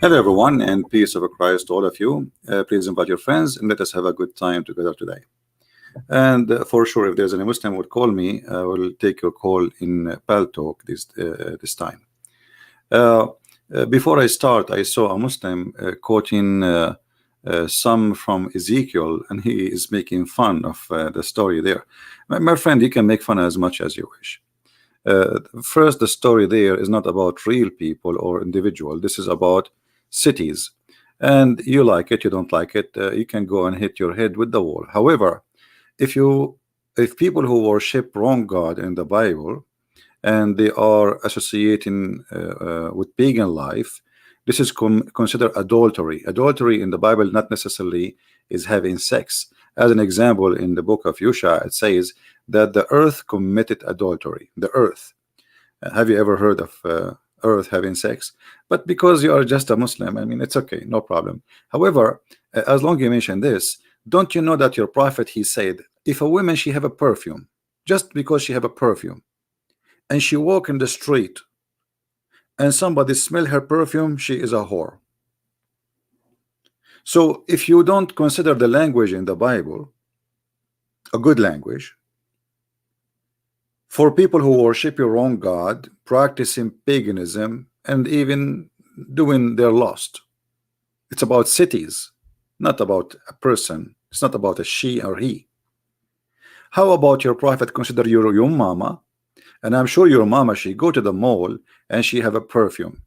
Hello, everyone, and peace of Christ to all of you. Please invite your friends and let us have a good time together today. And for sure, if there's any Muslim who would call me, I will take your call in Pal Talk this time. Before I start, I saw a Muslim quoting some from Ezekiel, and he is making fun of the story there. My friend, you can make fun as much as you wish. First, the story there is not about real people or individual. This is about cities, and you like it, you don't like it, you can go and hit your head with the wall. However, if people who worship wrong God in the Bible and they are associating with pagan life, this is considered adultery. Adultery in the Bible not necessarily is having sex. As an example, in the book of Yusha, it says that the earth committed adultery. The earth. Have you ever heard of earth having sex? But because you are just a Muslim, I mean, it's okay, no problem. However, as long as you mention this, don't you know that your prophet, he said, if a woman, she have a perfume, just because she have a perfume, and she walk in the street, and somebody smell her perfume, she is a whore. So if you don't consider the language in the Bible a good language, for people who worship your own God, practicing paganism, and even doing their lust, it's about cities, not about a person. It's not about a she or he. How about your prophet consider your mama? And I'm sure your mama, she go to the mall and she have a perfume.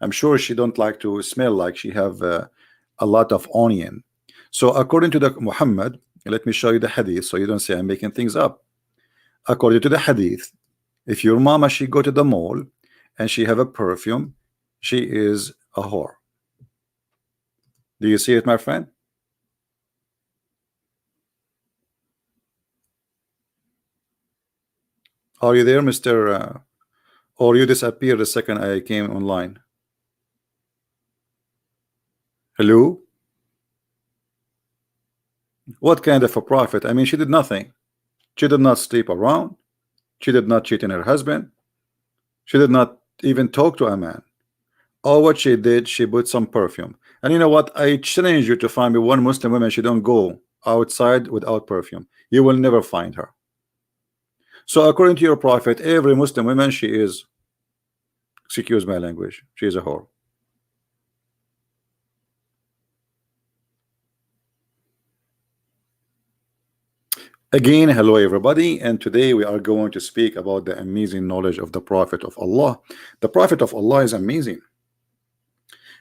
I'm sure she don't like to smell like she have a lot of onion. So according to the Muhammad, let me show you the hadith so you don't say I'm making things up. According to the hadith, if your mama, she go to the mall and she have a perfume, she is a whore. Do you see it, my friend? Are you there, Mr. Or you disappeared the second I came online? Hello? What kind of a prophet? I mean, she did nothing. She did not sleep around. She did not cheat on her husband. She did not even talk to a man. All what she did, she put some perfume. And you know what? I challenge you to find me one Muslim woman, she don't go outside without perfume. You will never find her. So according to your prophet, every Muslim woman, she is, excuse my language, she is a whore. Again, hello everybody, and today we are going to speak about the amazing knowledge of the Prophet of Allah. The Prophet of Allah is amazing.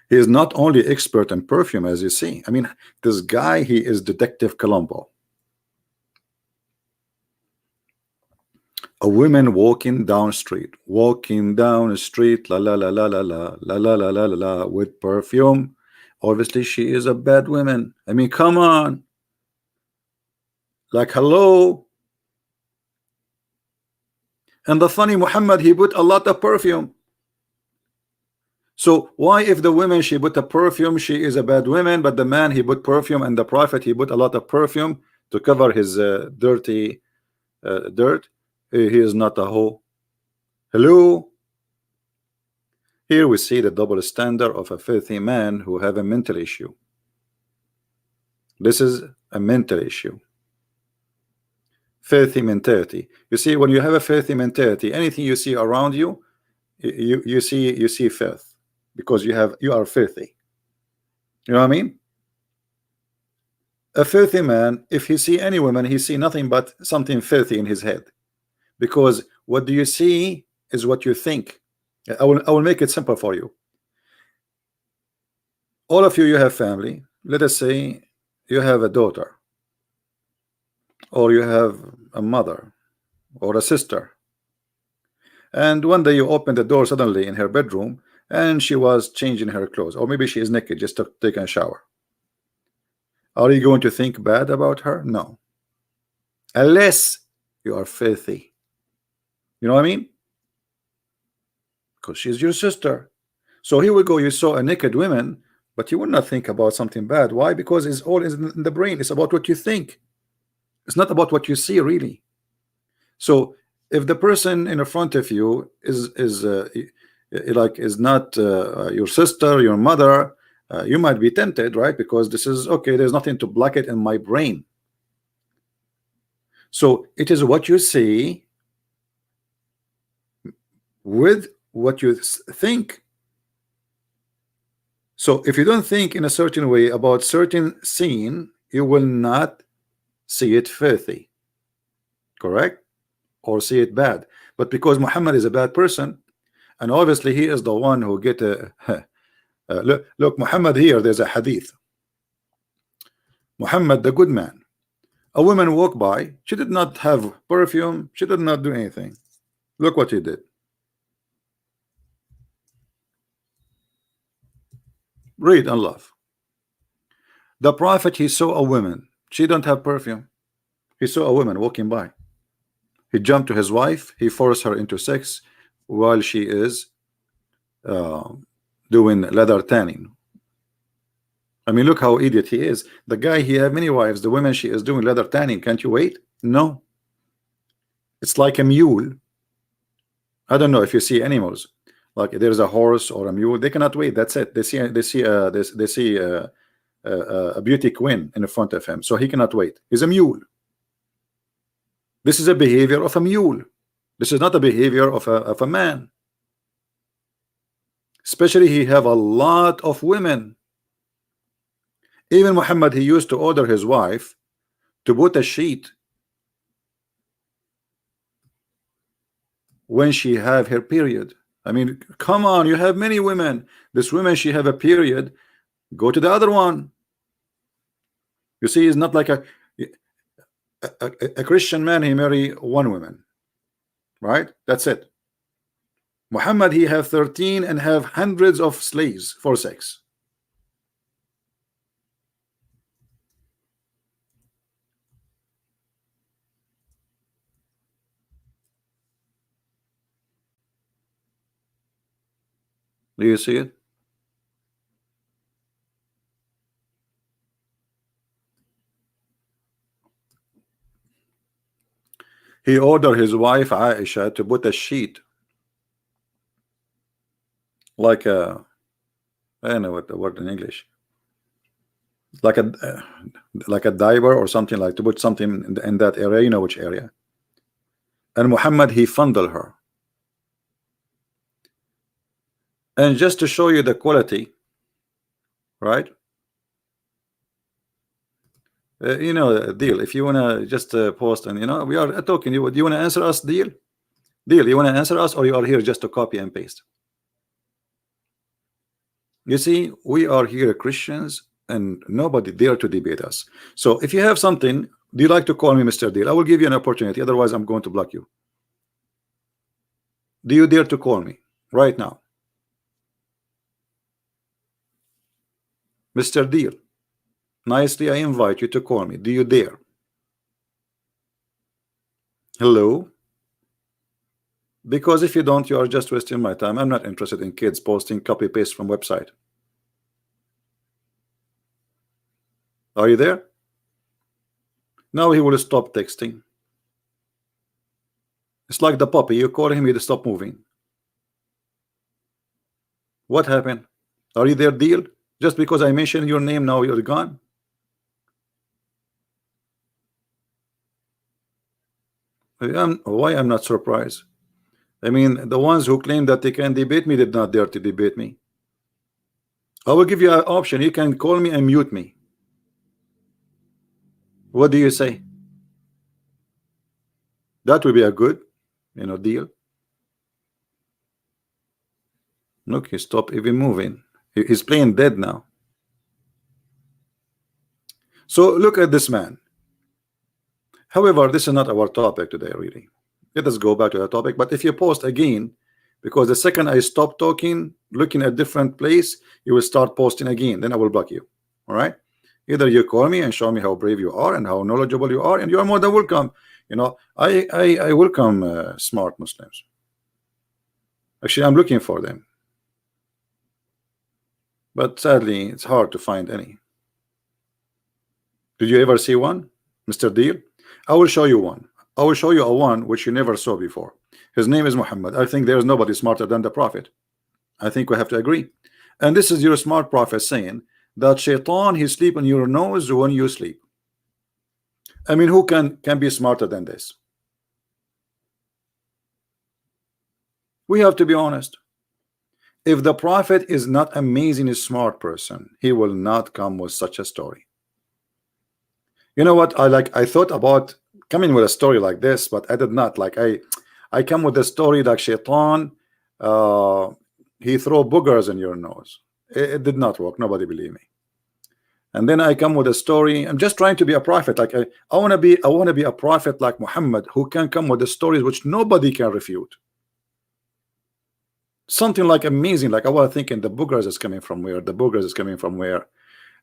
He is not only expert in perfume, as you see. I mean, this guy, he is Detective Columbo. A woman walking down street, la la la la la la la la la la la with perfume. Obviously, she is a bad woman. I mean, come on. Like, hello. And the funny Muhammad, he put a lot of perfume. So why, if the woman, she put a perfume, she is a bad woman, but the man, he put perfume, and the prophet, he put a lot of perfume to cover his dirty dirt? He is not a hoe. Hello. Here we see the double standard of a filthy man who have a mental issue. This is a mental issue. Filthy mentality. You see, when you have a filthy mentality, anything you see around you, you see filth, because you are filthy. You know what I mean? A filthy man, if he see any woman, he see nothing but something filthy in his head, because what do you see is what you think. I will make it simple for you. All of you have family. Let us say you have a daughter, or you have a mother or a sister, and one day you open the door suddenly in her bedroom and she was changing her clothes, or maybe she is naked, just taking a shower. Are you going to think bad about her? No, unless you are filthy. You know what I mean? Because she's your sister. So here we go, you saw a naked woman, but you would not think about something bad. Why? Because it's all in the brain. It's about what you think. It's not about what you see, really. So if the person in front of you is like is not your sister, your mother, you might be tempted, right? Because this is okay, there's nothing to block it in my brain. So it is what you see with what you think. So if you don't think in a certain way about certain scene, you will not see it filthy, correct, or see it bad. But because Muhammad is a bad person, and obviously he is the one who get a look, Muhammad here, there's a hadith. Muhammad, the good man, a woman walked by, she did not have perfume, she did not do anything. Look what he did. Read and love. The prophet, he saw a woman, she don't have perfume. He saw a woman walking by. He jumped to his wife, he forced her into sex while she is doing leather tanning. I mean, look how idiot he is. The guy, he have many wives. The woman, she is doing leather tanning. Can't you wait? No. It's like a mule. I don't know if you see animals, like there's a horse or a mule, they cannot wait. That's it. They see a beauty queen in front of him, so he cannot wait. He's a mule. This is a behavior of a mule. This is not a behavior of a man. Especially he have a lot of women. Even Muhammad, he used to order his wife to put a sheet when she have her period. I mean, come on, you have many women. This woman, she have a period, go to the other one. You see, it's not like a Christian man, he marry one woman, right? That's it. Muhammad, he have 13 and have hundreds of slaves for sex. Do you see it? He ordered his wife Aisha to put a sheet, like a, I don't know what the word in English, like a diaper or something, like to put something in that area, you know which area. And Muhammad, he fondled her. And just to show you the quality, right? You know, Deal, if you want to just post, and you know, we are talking, do you want to answer us, Deal? Deal, you want to answer us, or you are here just to copy and paste? You see, we are here Christians and nobody dare to debate us. So if you have something, do you like to call me Mr. Deal? I will give you an opportunity, otherwise I'm going to block you. Do you dare to call me right now? Mr. Deal, nicely I invite you to call me. Do you dare? Hello? Because if you don't, you are just wasting my time. I'm not interested in kids posting copy paste from website. Are you there? Now he will stop texting. It's like the puppy, you call him, he'll stop moving. What happened? Are you there, Deal? Just because I mentioned your name, now you're gone? Why I'm not surprised? I mean, the ones who claim that they can debate me did not dare to debate me. I will give you an option. You can call me and mute me. What do you say? That would be a good, you know, deal. Look, he stopped even moving. He's playing dead now. So look at this man. However, this is not our topic today, really. Let us go back to the topic. But if you post again, because the second I stop talking, looking at different place, you will start posting again. Then I will block you. All right. Either you call me and show me how brave you are and how knowledgeable you are, and you are more than welcome. You know, I welcome smart Muslims. Actually, I'm looking for them, but sadly, it's hard to find any. Did you ever see one, Mr. Deal? I will show you one. I will show you a one which you never saw before. His name is Muhammad. I think there is nobody smarter than the Prophet. I think we have to agree. And this is your smart prophet saying that shaitan, he sleep on your nose when you sleep. I mean, who can be smarter than this? We have to be honest. If the prophet is not amazing smart person, he will not come with such a story. You know what? I thought about coming with a story like this, but I did not. Like I come with a story like shaitan, uh, he throw boogers in your nose. It did not work. Nobody believe me. And then I come with a story. I'm just trying to be a prophet. Like I want to be a prophet like Muhammad, who can come with the stories which nobody can refute. Something like amazing. Like I was thinking, the boogers is coming from where? The boogers is coming from where?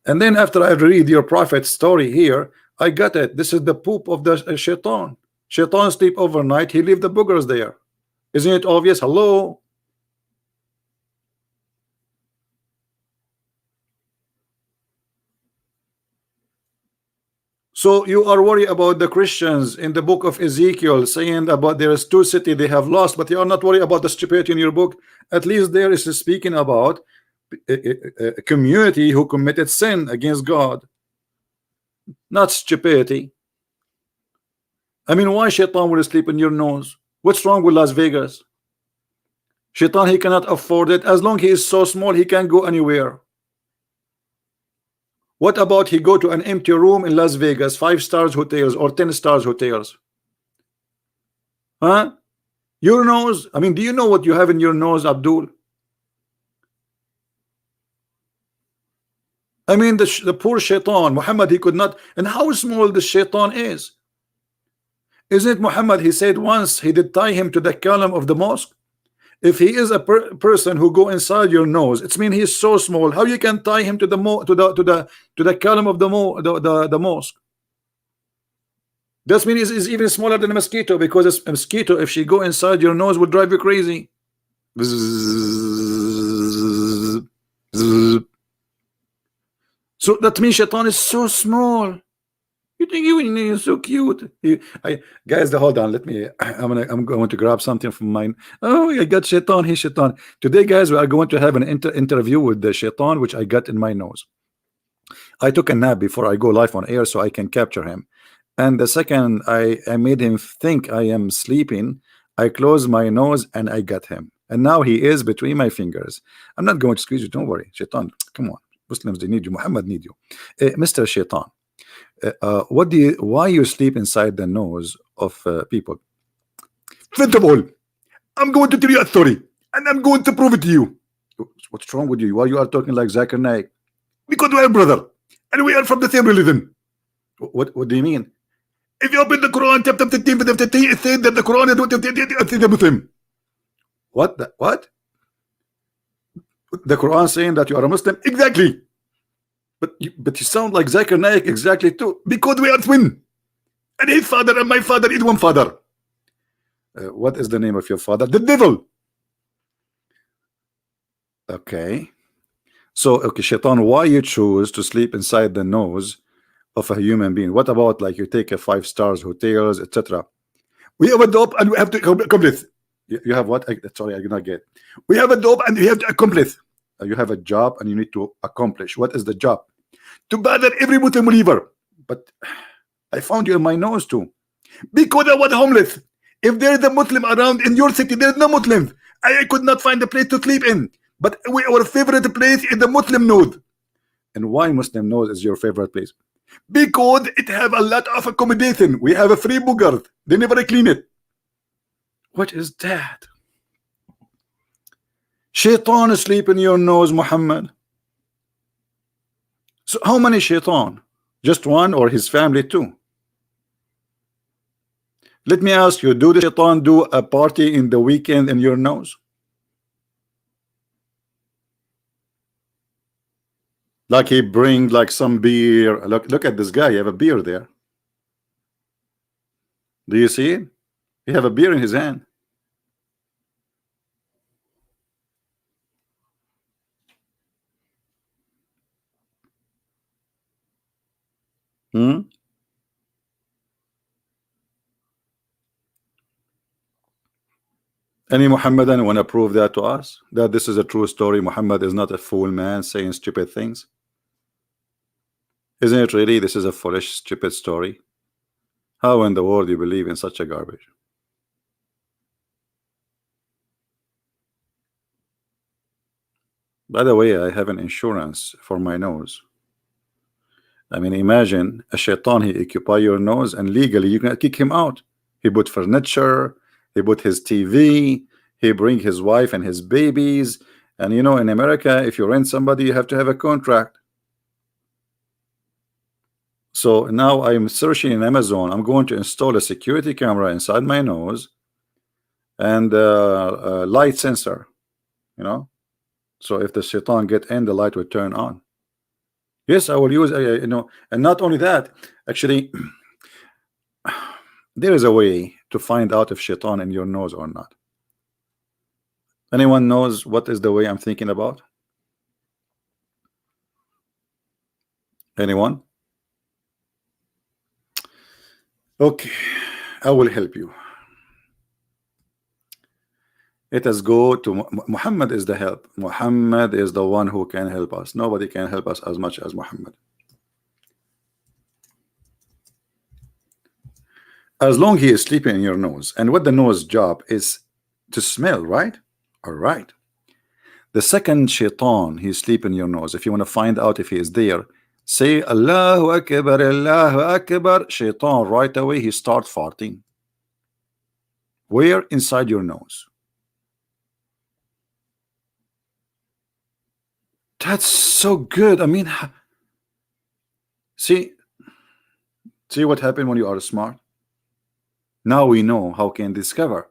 And then after I read your prophet's story here, I got it. This is the poop of the shaitan. Shaitan sleep overnight. He leave the boogers there. Isn't it obvious? Hello. So you are worried about the Christians in the book of Ezekiel saying about there is two cities they have lost, but you are not worried about the stupidity in your book. At least there is speaking about a community who committed sin against God, not stupidity. I mean, why shaitan will sleep in your nose? What's wrong with Las Vegas? Shaitan, he cannot afford it. As long he is so small, he can't go anywhere. What about he go to an empty room in Las Vegas, 5 stars hotels or 10 stars hotels? Huh? Your nose? I mean, do you know what you have in your nose, Abdul? I mean, the poor shaitan, Muhammad, he could not. And how small the shaitan is. Isn't it Muhammad? He said once he did tie him to the column of the mosque. If he is a person who go inside your nose, it's mean he's so small. How you can tie him to the column of the mosque? That means is even smaller than a mosquito, because a mosquito, if she go inside your nose, will drive you crazy. So that means shaitan is so small. You think you're so cute. Guys, hold on. Let me. I'm going to grab something from mine. Oh, I got shaitan. He's shaitan. Today, guys, we are going to have an interview with the shaitan, which I got in my nose. I took a nap before I go live on air so I can capture him. And the second I made him think I am sleeping, I closed my nose and I got him. And now he is between my fingers. I'm not going to squeeze you. Don't worry. Shaitan, come on. Muslims, they need you. Muhammad need you. Mr. Shaitan. Why you sleep inside the nose of people? First of all, I'm going to tell you a story, and I'm going to prove it to you. What's wrong with you? Why you are talking like Zakir Naik? Because we are brother, and we are from the same religion. What do you mean? If you open the Quran, chapter 15, it says that the Quran is the Muslim. What? What? The Quran saying that you are a Muslim? Exactly. But you sound like Zakir Naik exactly too. Because we are twin. And his father and my father is one father. What is the name of your father? The devil. Okay. So, okay, Shaitan, why you choose to sleep inside the nose of a human being? What about like you take a 5 stars hotels, etc.? We have a dope and we have to accomplish. You have what? Sorry, I did not get. We have a dope and we have to accomplish. You have a job and you need to accomplish. What is the job? To bother every Muslim believer. But I found you in my nose too. Because I was homeless. If there is a Muslim around in your city, there is no Muslim. I could not find a place to sleep in. But our favorite place is the Muslim node. And why Muslim node is your favorite place? Because it have a lot of accommodation. We have a free booger. They never clean it. What is that? Shaitan asleep in your nose, Muhammad. So how many shaitan? Just one or his family too? Let me ask you, do the shaitan do a party in the weekend in your nose? Like he bring like some beer. Look at this guy. You have a beer there. Do you see it? He have a beer in his hand. Hmm? Any Muhammadan want to prove that to us? That this is a true story? Muhammad is not a fool man saying stupid things? Isn't it really? This is a foolish, stupid story. How in the world you believe in such a garbage? By the way, I have an insurance for my nose. I mean, imagine a shaitan, he occupy your nose, and legally you can kick him out. He put furniture, he put his TV, he bring his wife and his babies. And you know, in America, if you rent somebody, you have to have a contract. So now I'm searching in Amazon. I'm going to install a security camera inside my nose and a light sensor, you know. So if the shaitan get in, the light will turn on. Yes, I will use, you know, and not only that, actually, there is a way to find out if shaitan in your nose or not. Anyone knows what is the way I'm thinking about? Anyone? Okay, I will help you. Let us go to Muhammad is the help. Muhammad is the one who can help us. Nobody can help us as much as Muhammad. As long he is sleeping in your nose, and what the nose job is to smell, right? All right. The second shaitan he sleep in your nose, if you want to find out if he is there, say Allahu Akbar, Allahu Akbar. Shaitan right away he start farting. Where? Inside your nose. That's so good. I mean, see what happened when you are smart. Now we know how can discover.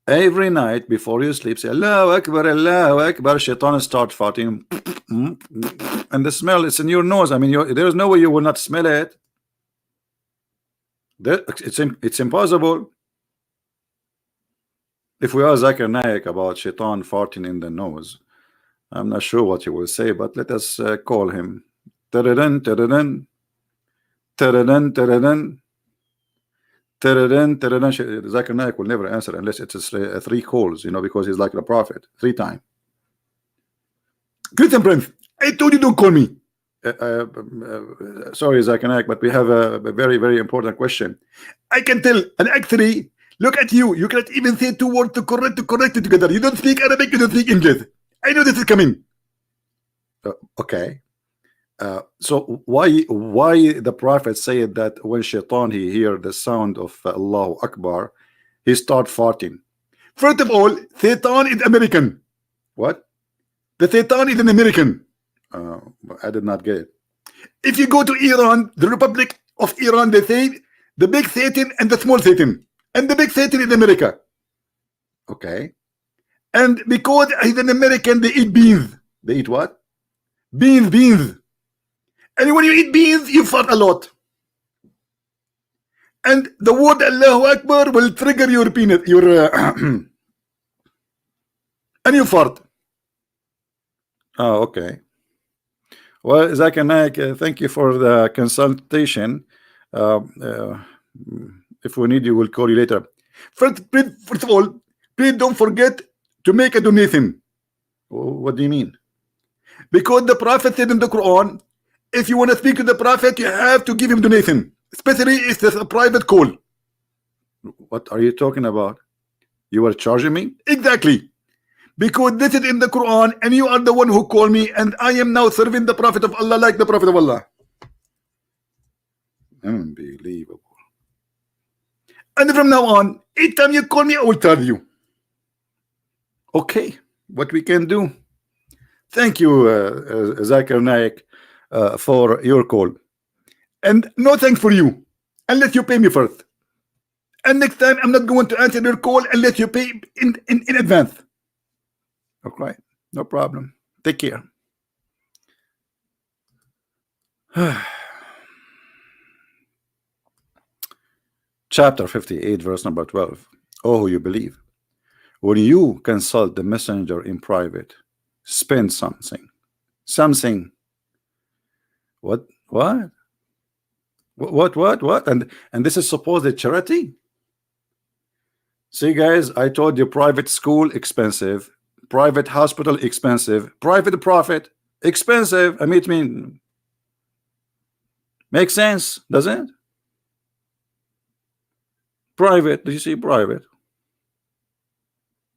Every night before you sleep, say Allahu Akbar, Allahu Akbar. Shaitan start farting, and the smell is in your nose. I mean, there is no way you will not smell it. It's impossible. If we ask Zakir Naik about shaitan farting in the nose, I'm not sure what he will say, but let us call him. Taradan, taradan, taradan, taradan. Zakir Naik will never answer unless it's three calls, you know, because he's like the prophet 3 times. Greeting Prince, I told you don't call me. Sorry, Zakir Naik, but we have a very, very important question. I can tell, and actually, look at you. You cannot even say 2 words to correct it together. You don't speak Arabic, you don't speak English. I know this is coming. Okay. So why the prophet said that when shaitan he hear the sound of Allahu Akbar, he start farting? First of all, Satan is American. What? The Satan is an American. I did not get it. If you go to Iran, the Republic of Iran, they say the big Satan and the small Satan, and the big Satan is America. Okay. And because he's an American, they eat beans. They eat what? Beans. And when you eat beans, you fart a lot. And the word Allahu Akbar will trigger your penis, and you fart. Oh, okay. Well, Zakir Naik, thank you for the consultation. If we need you, we'll call you later. First of all, please don't forget to make a donation. What do you mean? Because the Prophet said in the Quran, if you want to speak to the Prophet, you have to give him donation, especially if it's a private call. What are you talking about? You are charging me? Exactly. Because this is in the Quran, and you are the one who called me, and I am now serving the Prophet of Allah like the Prophet of Allah. Unbelievable. And from now on, each time you call me, I will tell you. Okay, what we can do. Thank you, Zakir Naik, for your call. And no thanks for you, unless you pay me first. And next time, I'm not going to answer your call unless you pay in advance. Okay, no problem. Take care. Chapter 58, verse number 12. Oh, who you believe. When you consult the messenger in private, spend something. What? And this is supposed charity? See, guys, I told you private school expensive, private hospital expensive, private profit expensive. I mean, makes sense, doesn't it? Private. Do you see private?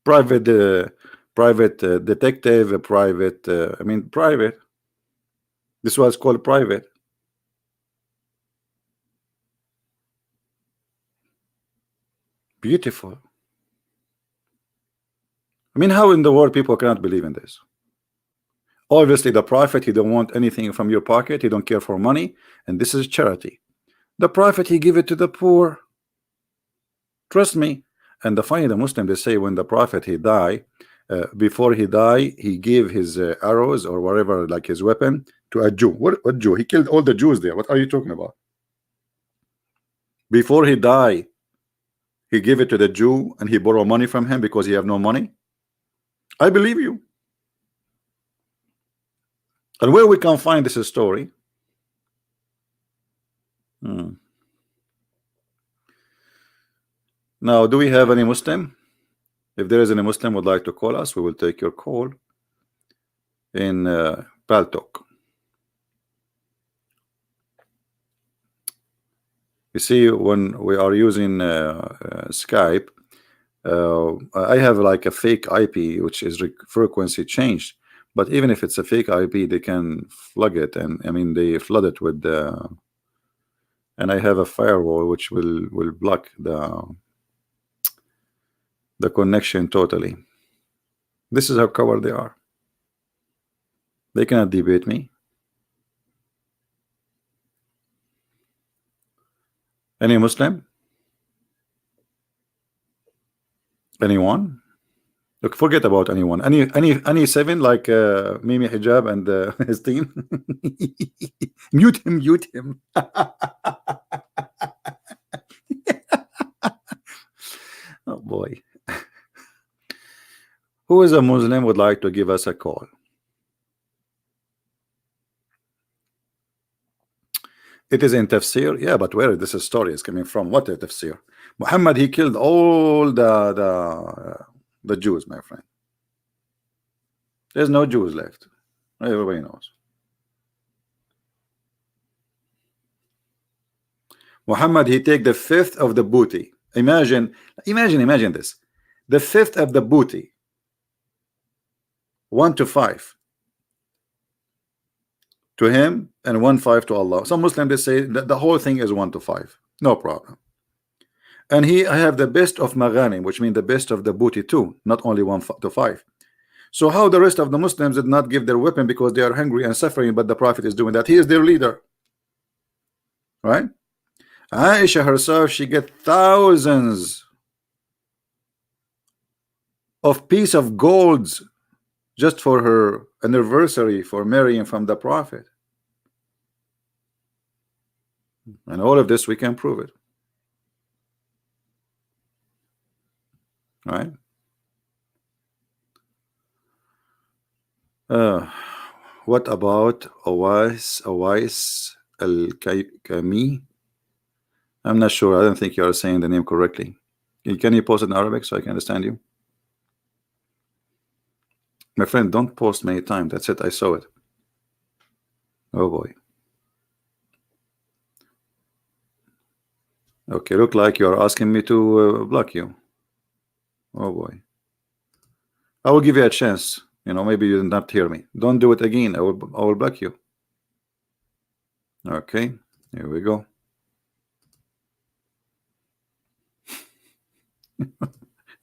Private, private detective, private. I mean, private. This was called private. Beautiful. I mean, how in the world people cannot believe in this? Obviously, the prophet, he don't want anything from your pocket. He don't care for money, and this is charity. The prophet, he give it to the poor. Trust me. And the funny, the Muslim, they say when the prophet he die, before he die, he gave his arrows or whatever, like his weapon, to a Jew. What Jew? He killed all the Jews there. What are you talking about? Before he die, he gave it to the Jew and he borrowed money from him because he have no money. I believe you. And where we can find this story? Now, do we have any Muslim? If there is any Muslim would like to call us, we will take your call in Paltalk. You see, when we are using Skype, I have like a fake IP, which is frequency changed. But even if it's a fake IP, they can flood it, and I mean they flood it with the. And I have a firewall which will block the connection totally. This is how covered they are. They cannot debate me. Any Muslim? Anyone? Look, forget about anyone. Any seven like Mimi Hijab and his team. Mute him, mute him. Oh boy. Who is a Muslim would like to give us a call? It is in tafsir, yeah, but where this story is coming from? What is tafsir? Muhammad, he killed all the Jews, my friend. There's no Jews left. Everybody knows. Muhammad, he take the fifth of the booty. Imagine this. The fifth of the booty. 1 to 5 to him and 1/5 to Allah. Some Muslims they say that the whole thing is 1 to 5. No problem. And I have the best of maghanim, which means the best of the booty too, not only 1 to 5. So how the rest of the Muslims did not give their weapon because they are hungry and suffering, but the Prophet is doing that? He is their leader, right? Aisha herself, she get thousands of piece of golds just for her anniversary for marrying from the Prophet. And all of this we can prove it, right? What about Awais Al-Kami? I'm not sure. I don't think you are saying the name correctly. Can you post it in Arabic so I can understand you? My friend, don't post many times. That's it. I saw it. Oh boy. Okay, look like you're asking me to block you. Oh boy. I will give you a chance. You know, maybe you did not hear me. Don't do it again. I will block you. Okay, here we go.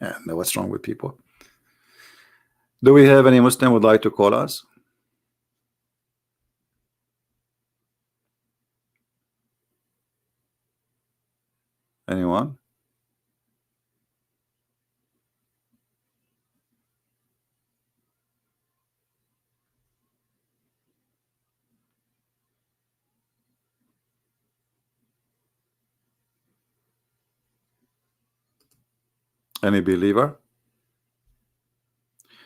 Yeah, know what's wrong with people. Do we have any Muslim would like to call us? Anyone? Any believer?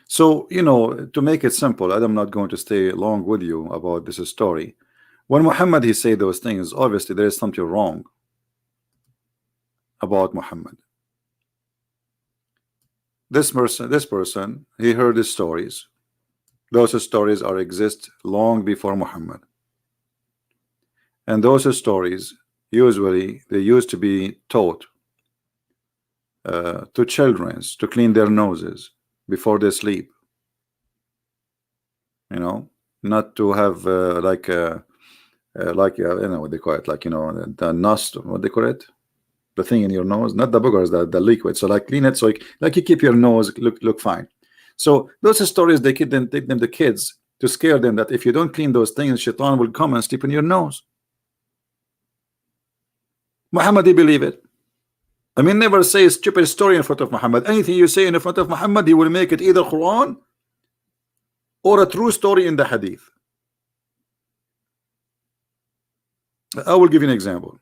So, you know, to make it simple, I'm not going to stay long with you about this story. When Muhammad he say those things, obviously there is something wrong about Muhammad. This person, he heard his stories. Those stories are exist long before Muhammad, and those stories usually they used to be taught to children to clean their noses before they sleep. You know, not to have you know what they call it, like you know the nostril, what they call it, the thing in your nose, not the boogers, the liquid. So like clean it so like you keep your nose look fine. So those stories they take them the kids to scare them that if you don't clean those things, Shaitan will come and sleep in your nose. Muhammad, he believe it. I mean, never say a stupid story in front of Muhammad. Anything you say in front of Muhammad, he will make it either Quran or a true story in the Hadith. I will give you an example.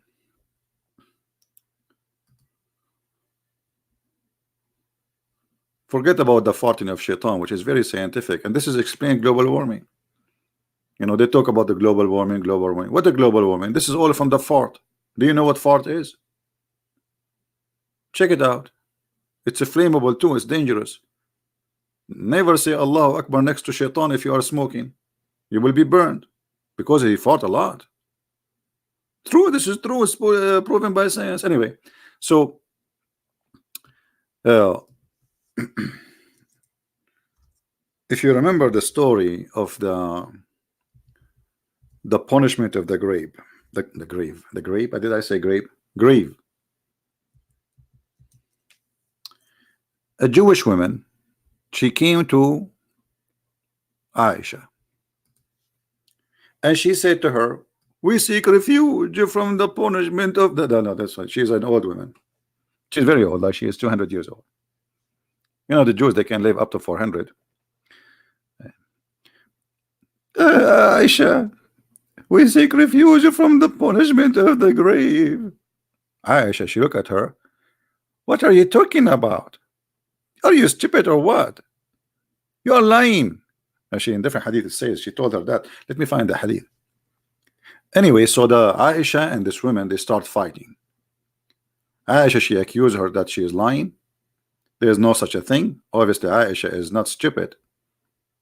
Forget about the farting of Shaitan, which is very scientific, and this is explained global warming. You know, they talk about the global warming, global warming. What the global warming? This is all from the fart. Do you know what fart is? Check it out. It's a flammable too. It's dangerous. Never say Allahu Akbar next to Shaitan if you are smoking. You will be burned because he fought a lot. True, this is true. It's proven by science. Anyway, so if you remember the story of the punishment of the grave, the grave. Did I say grave? Grave. A Jewish woman, she came to Aisha and she said to her, we seek refuge from the punishment of the no, that's right. She's an old woman. She's very old, like she is 200 years old. You know, the Jews, they can live up to 400. Aisha, we seek refuge from the punishment of the grave. Aisha, she looked at her. What are you talking about? Are you stupid or what? You are lying. She in different hadith it says she told her that. Let me find the hadith. Anyway, so the Aisha and this woman, they start fighting. Aisha, she accused her that she is lying. There is no such a thing. Obviously, Aisha is not stupid.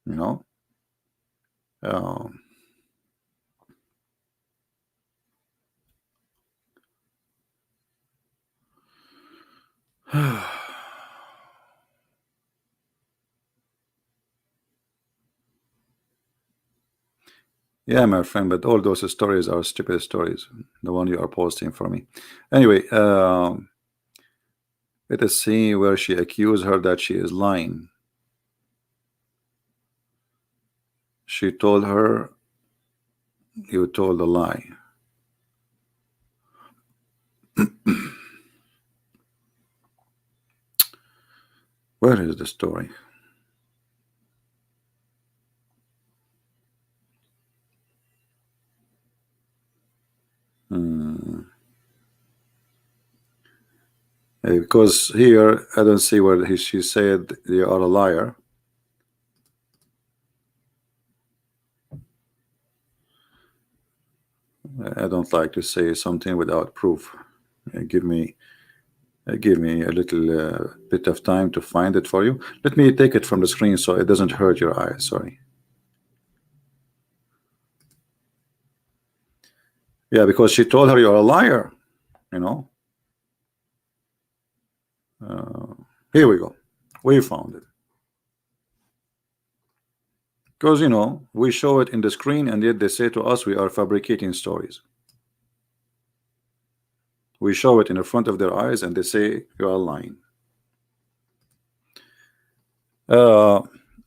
You know. Yeah, my friend, but all those stories are stupid stories. The one you are posting for me. Anyway, let us see where she accused her that she is lying. She told her, you told a lie. Where is the story? Because here I don't see where she said you are a liar. I don't like to say something without proof. Give me a little bit of time to find it for you. Let me take it from the screen so it doesn't hurt your eyes. Sorry. Yeah, because she told her you're a liar. You know. Here we go. We found it. Because you know we show it in the screen and yet they say to us we are fabricating stories. We show it in the front of their eyes and they say you are lying.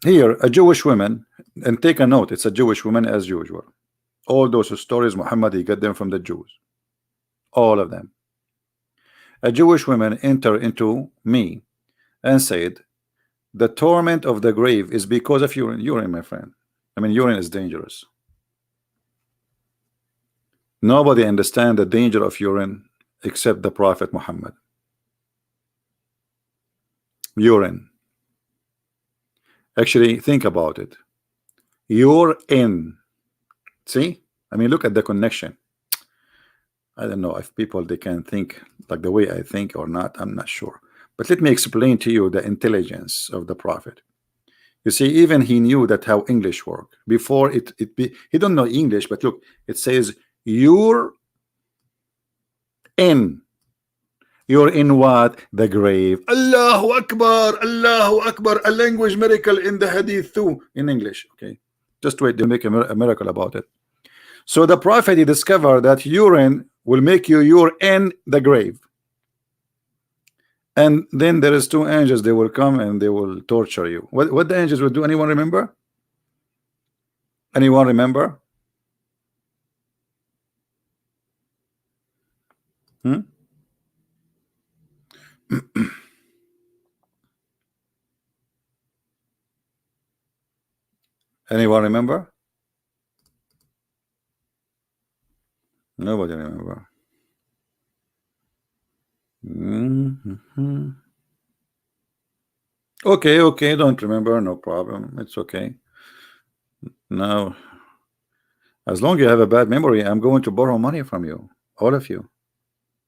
Here a Jewish woman, and take a note, it's a Jewish woman as usual. All those stories Muhammad, he got them from the Jews, all of them. A Jewish woman entered into me and said, the torment of the grave is because of urine. Urine, my friend. I mean, urine is dangerous. Nobody understands the danger of urine except the Prophet Muhammad. Urine. Actually, think about it. You're in. See? I mean, look at the connection. I don't know if people they can think like the way I think or not. I'm not sure. But let me explain to you the intelligence of the prophet. You see, even he knew that how English work before it be. He don't know English, but look, it says you're in. You're in what? The grave. Allahu Akbar, Allahu Akbar. A language miracle in the hadith too, in English. Okay, just wait, they make a miracle about it. So the prophet, he discovered that urine will make you're in the grave. And then there is two angels, they will come and they will torture you. What the angels will do? Anyone remember? Anyone remember? Hmm? Anyone remember? Nobody remember. Okay, don't remember, no problem. It's okay. Now, as long as you have a bad memory, I'm going to borrow money from you, all of you.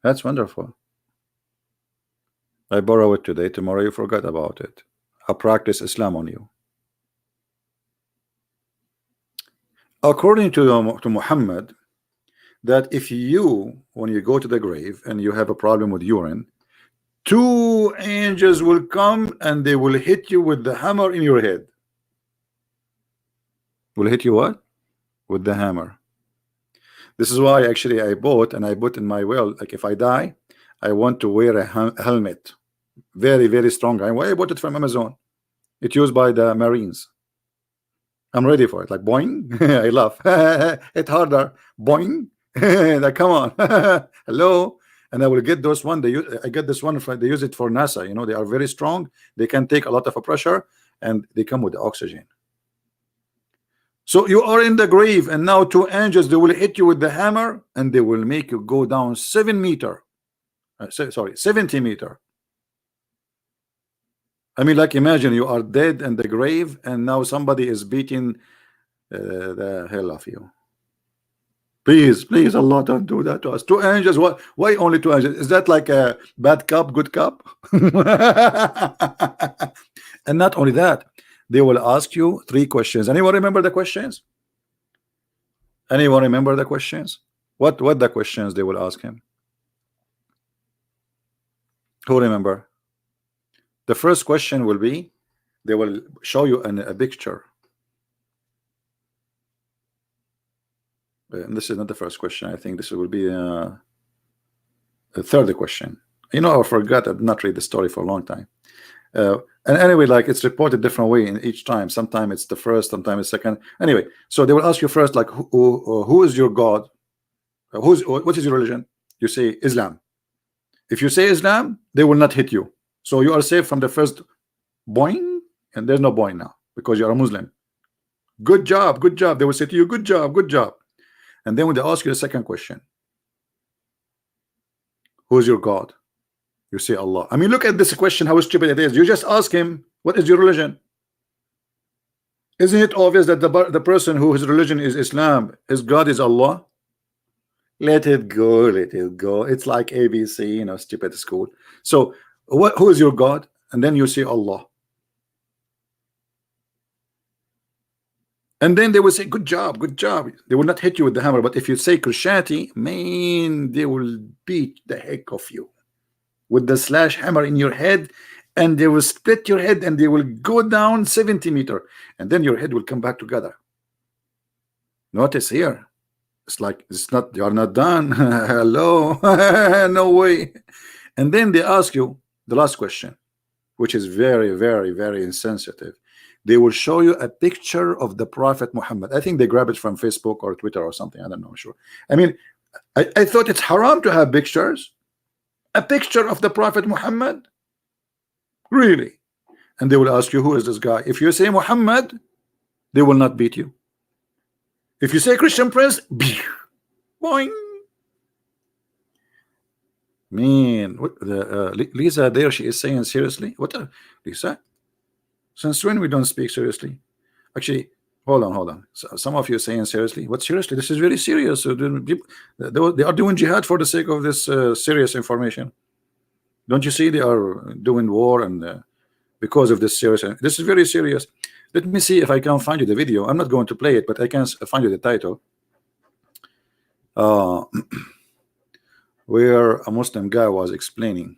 That's wonderful. I borrow it today, tomorrow you forgot about it. I practice Islam on you. According to Muhammad, that if you, when you go to the grave and you have a problem with urine, two angels will come and they will hit you with the hammer in your head. Will hit you what? With the hammer. This is why actually I bought, and I put in my will, like if I die, I want to wear a helmet. Very, very strong. I bought it from Amazon. It's used by the Marines. I'm ready for it. Like boing. I laugh. It's harder. Boing. Like, come on. Hello. And I will get those one. I get this one. They use it for NASA. You know, they are very strong. They can take a lot of pressure, and they come with the oxygen. So you are in the grave, and now two angels, they will hit you with the hammer, and they will make you go down 7 meters. Sorry, 70 meters. I mean, like, imagine you are dead in the grave, and now somebody is beating the hell of you. Please, please, Allah, don't do that to us. Two angels. What? Why only two angels? Is that like a bad cop, good cop? And not only that, they will ask you 3 questions. Anyone remember the questions? Anyone remember the questions? What the questions they will ask him? Who remember? The first question will be, they will show you a picture. And this is not the first question. I think this will be the third question. You know, I forgot. I did not read the story for a long time. And anyway, like, it's reported different way in each time. Sometimes it's the first, sometimes it's second. Anyway, so they will ask you first, like, who is your God? What is your religion? You say Islam. If you say Islam, they will not hit you. So you are safe from the first boing, and there's no boing now because you are a Muslim. Good job, good job. They will say to you, good job, good job. And then when they ask you the second question, who is your God? You say Allah. I mean, look at this question, how stupid it is. You just ask him, what is your religion? Isn't it obvious that the person whose religion is Islam, his God is Allah? Let it go, let it go. It's like ABC, you know, stupid school. So who is your God? And then you say Allah. And then they will say, good job, good job. They will not hit you with the hammer. But if you say Christianity, man, they will beat the heck of you with the slash hammer in your head, and they will split your head, and they will go down 70 meters, and then your head will come back together. Notice here, it's like, it's not, you are not done. Hello. No way. And then they ask you the last question, which is very, very, very insensitive. They will show you a picture of the Prophet Muhammad. I think they grab it from Facebook or Twitter or something. I don't know, I'm sure. I mean, I thought it's haram to have pictures. A picture of the Prophet Muhammad? Really? And they will ask you, who is this guy? If you say Muhammad, they will not beat you. If you say Christian Prince, boing. Man, what Lisa there, she is saying seriously? What Lisa? Since when we don't speak seriously? Actually, hold on. So, some of you are saying seriously. What seriously? This is very serious. So they are doing jihad for the sake of this serious information. Don't you see they are doing war, and because of this serious, this is very serious. Let me see if I can find you the video. I'm not going to play it, but I can find you the title. Uh, where a Muslim guy was explaining.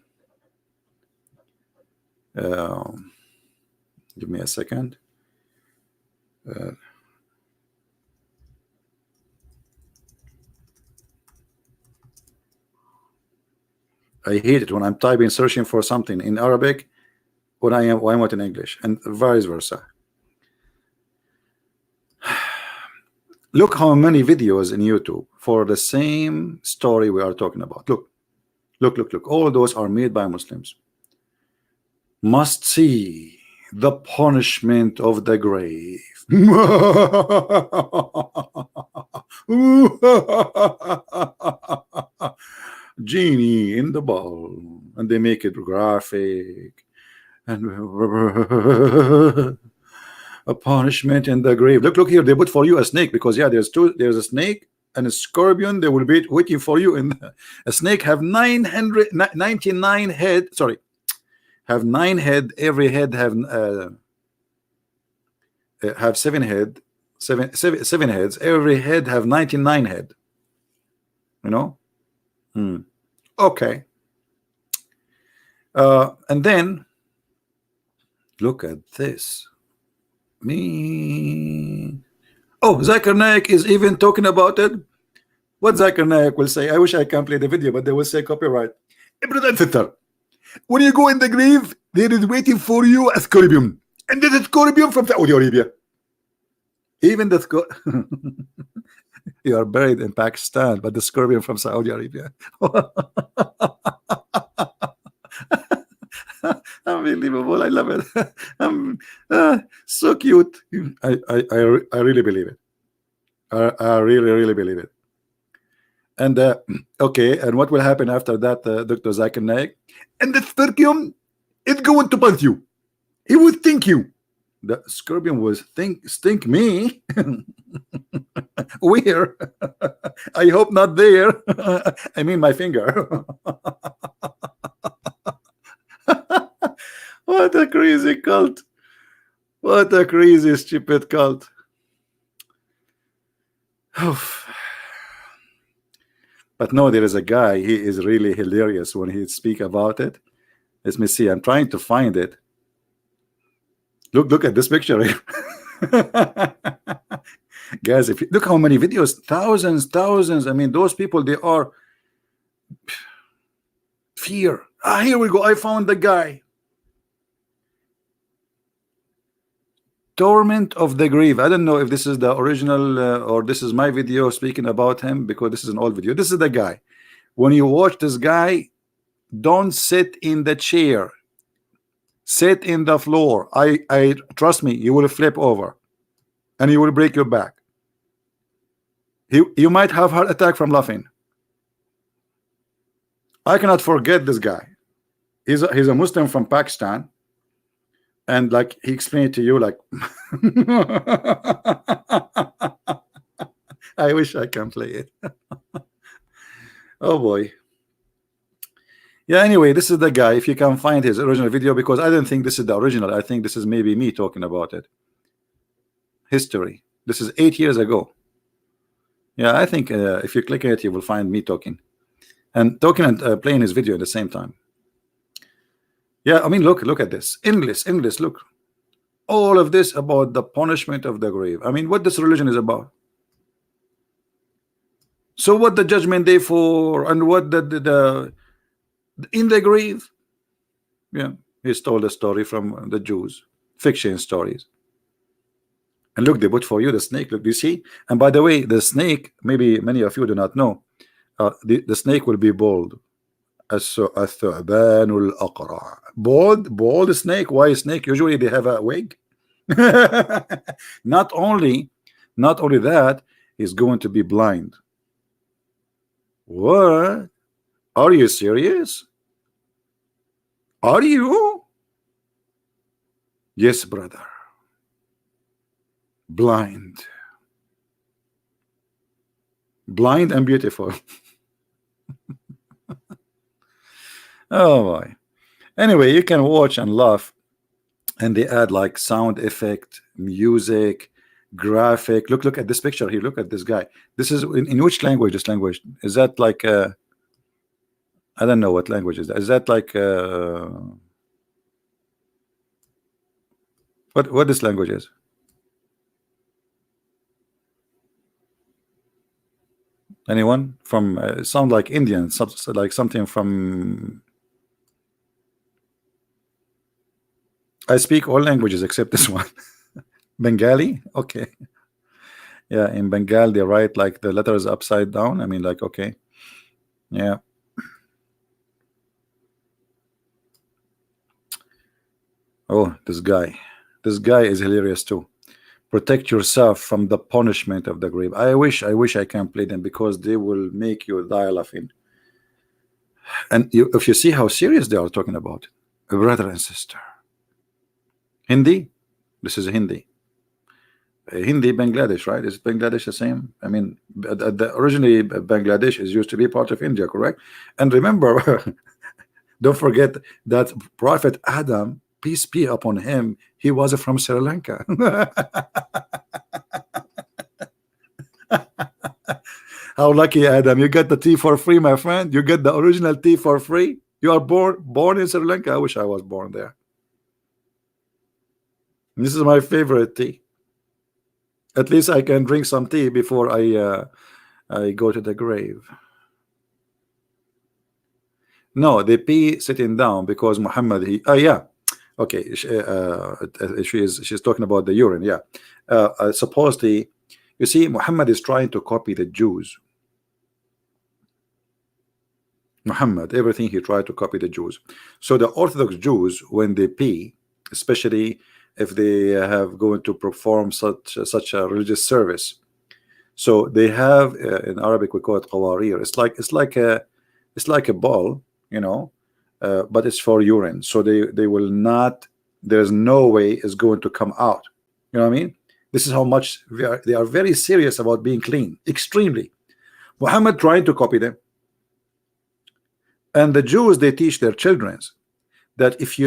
Give me a second. I hate it when I'm typing, searching for something in Arabic when I want in English, and vice versa. Look how many videos in YouTube for the same story we are talking about. Look. All those are made by Muslims. Must see the punishment of the grave. Genie in the ball, and they make it graphic, and a punishment in the grave. Look here, they put for you a snake, because yeah, there's a snake and a scorpion. They will be waiting for you. And a snake have 999 head, sorry, have 9 head. Every head have 7 head, seven heads. Every head have 99 head, you know. Okay. And then look at this. Oh, Zakir Naik is even talking about it. What Zakir Naik will say, I wish I can play the video, but they will say copyright. When you go in the grave, there is waiting for you a scorpion, and there's a scorpion from Saudi Arabia. Even the you are buried in Pakistan, but the scorpion from Saudi Arabia. Unbelievable! I love it. So cute. I really believe it. I really believe it. And okay, and what will happen after that, Dr. Zakir Naik? And the scorpion is going to bite you. He will sting you. The scorpion will stink me. Where? I hope not there. I mean my finger. What a crazy cult. What a crazy stupid cult. But no, there is a guy, he is really hilarious when he speak about it. Let me see, I'm trying to find it. Look at this picture here. Guys, if you look how many videos, thousands. I mean, those people, they are fear. Here we go. I found the guy. Torment of the grave. I don't know if this is the original or this is my video speaking about him, because this is an old video. This is the guy. When you watch this guy, don't sit in the chair. Sit in the floor. I trust me, you will flip over and you will break your back. You might have heart attack from laughing. I cannot forget this guy. He's a Muslim from Pakistan, and like he explained to you, like I wish I can play it. Oh boy. Yeah, anyway, this is the guy. If you can find his original video, because I don't think this is the original. I think this is maybe me talking about it. History. This is 8 years ago. Yeah, I think if you click it, you will find me talking and playing his video at the same time. Yeah, I mean, look at this. English, look. All of this about the punishment of the grave. I mean, what this religion is about. So what the judgment day for, and what the in the grave. Yeah, he's told a story from the Jews, fiction stories. And look, they put for you the snake. Look, do you see? And by the way, the snake, maybe many of you do not know, the snake will be bald. Bald snake. Why snake? Usually they have a wig. Not only that, he's going to be blind. What? Are you serious? Are you? Yes, brother. Blind and beautiful. Oh boy. Anyway, you can watch and laugh, and they add like sound effect, music, graphic. Look at this picture here. Look at this guy. This is in which language? This language is that like I don't know what language is that. Is that like what this language is? Anyone from sound like Indian, like something from. I speak all languages except this one. Bengali. Okay. Yeah, in Bengal they write like the letters upside down. I mean, like, okay. Yeah. Oh, this guy. This guy is hilarious too. Protect yourself from the punishment of the grave. I wish I can play them because they will make you die laughing. And if you see how serious they are talking about, a brother and sister. Hindi. This is Hindi. Hindi, Bangladesh, right? Is Bangladesh the same? I mean, originally Bangladesh is used to be part of India, correct? And remember, don't forget that Prophet Adam, peace be upon him, he was from Sri Lanka. How lucky, Adam! You get the tea for free, my friend. You get the original tea for free. You are born in Sri Lanka. I wish I was born there. This is my favorite tea. At least I can drink some tea before I go to the grave. No, the pee sitting down because Muhammad. Yeah, okay. She's talking about the urine. Yeah, supposedly, you see, Muhammad is trying to copy the Jews. Muhammad, everything he tried to copy the Jews. So the Orthodox Jews, when they pee, especially if they have going to perform such a religious service, so they have in Arabic we call it qawarir. It's like a ball, you know, but it's for urine. So they will not. There's no way it's going to come out. You know what I mean? This is how much they are very serious about being clean, extremely. Muhammad trying to copy them. And the Jews, they teach their children that if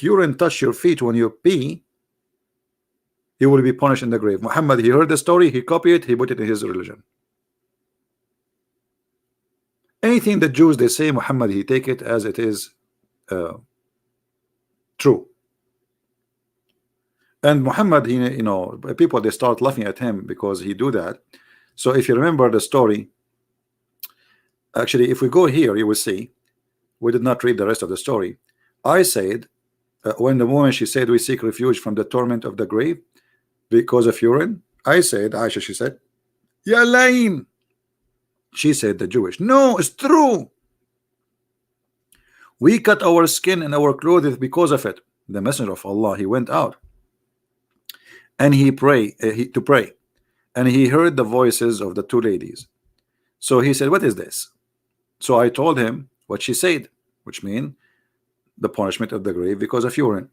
urine touch your feet when you pee, you will be punished in the grave. Muhammad, he heard the story, he copied it, he put it in his religion. Anything the Jews they say, Muhammad, he take it as it is true. And Muhammad, he, you know, people they start laughing at him because he do that. So if you remember the story, actually, if we go here, you will see we did not read the rest of the story. I said when the woman she said we seek refuge from the torment of the grave because of urine. I said, Aisha, she said, Ya lying. She said, the Jewish. No, it's true. We cut our skin and our clothes because of it. The messenger of Allah, he went out and he prayed to pray, and he heard the voices of the two ladies. So he said, what is this? So I told him what she said, which means the punishment of the grave because of urine.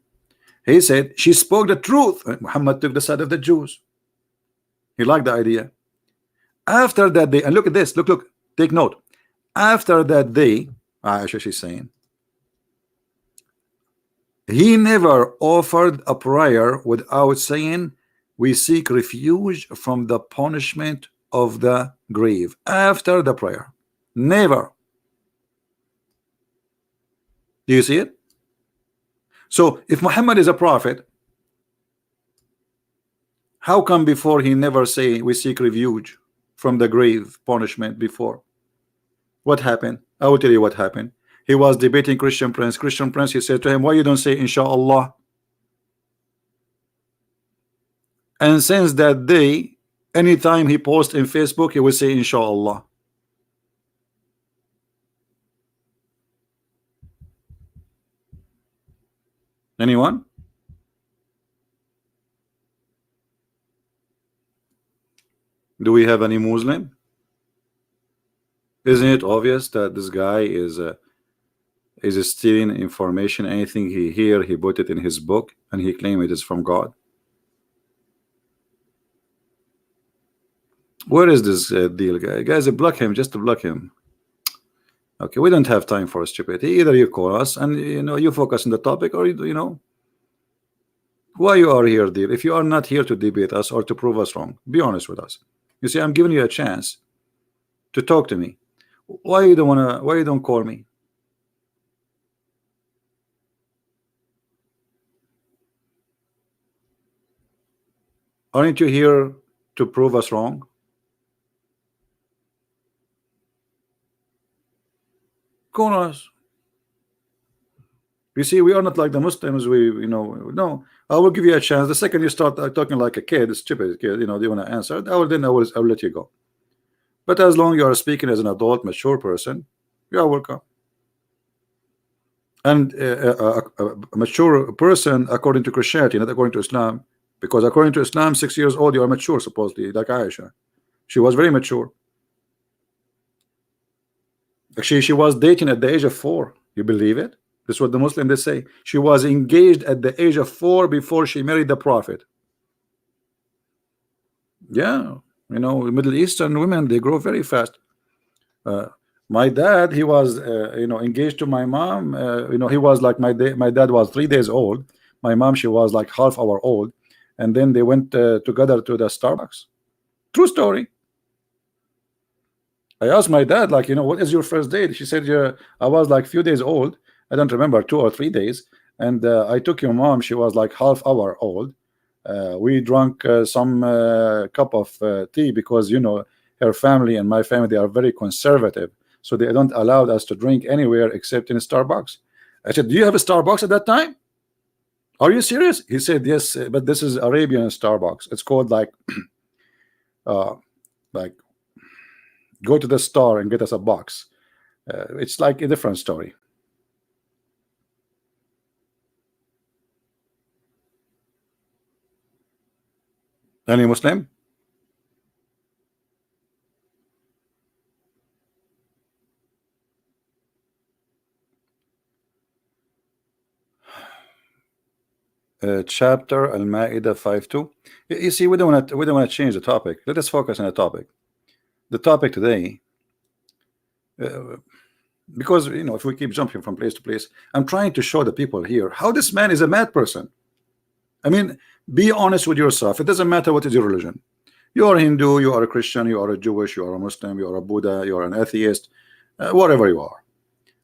He said she spoke the truth. Muhammad took the side of the Jews. He liked the idea. After that day, and look at this, look, take note. After that day, Aisha, she's saying, he never offered a prayer without saying, we seek refuge from the punishment of the grave. After the prayer, never. Do you see it? So if Muhammad is a prophet, how come before he never say we seek refuge from the grave punishment before? What happened? I will tell you what happened. He was debating Christian Prince. Christian Prince, he said to him, why you don't say inshallah? And since that day, anytime he posts in Facebook, he will say inshallah. Anyone? Do we have any Muslim? Isn't it obvious that this guy is stealing information? Anything he hear, he put it in his book, and he claim it is from God. Where is this deal, guy? Guys, block him, just to block him. Okay, we don't have time for stupidity. Either you call us and you focus on the topic, or why you are here, dear. If you are not here to debate us or to prove us wrong, be honest with us. You see, I'm giving you a chance to talk to me. Why you don't wanna? Why you don't call me? Aren't you here to prove us wrong? Call us. You see, we are not like the Muslims. No. I will give you a chance. The second you start talking like a kid, a stupid kid, do you want to answer? I will let you go. But as long you are speaking as an adult, mature person, you are welcome. And a mature person, according to Christianity, not according to Islam, because according to Islam, 6 years old, you are mature, supposedly, like Aisha. She was very mature. Actually, she was dating at the age of 4. You believe it? This is what the Muslims they say. She was engaged at the age of 4 before she married the Prophet. Yeah, Middle Eastern women, they grow very fast. My dad, he was engaged to my mom. He was like my dad was 3 days old. My mom, she was like half hour old, and then they went together to the Starbucks. True story. I asked my dad, like, what is your first date? She said, yeah, I was like few days old. I don't remember, 2 or 3 days. And I took your mom. She was like half hour old. We drank some cup of tea because her family and my family, they are very conservative, so they don't allow us to drink anywhere except in Starbucks. I said, do you have a Starbucks at that time? Are you serious? He said, yes, but this is Arabian Starbucks. It's called uh, like go to the store and get us a box. It's like a different story. Any Muslim? Chapter Al-Ma'idah 5:2. You see, we don't want to change the topic. Let us focus on the topic. The topic today, because if we keep jumping from place to place, I'm trying to show the people here how this man is a mad person. I mean, be honest with yourself. It doesn't matter what is your religion. You are Hindu, you are a Christian, you are a Jewish, you are a Muslim, you are a Buddha, you are an atheist, whatever you are.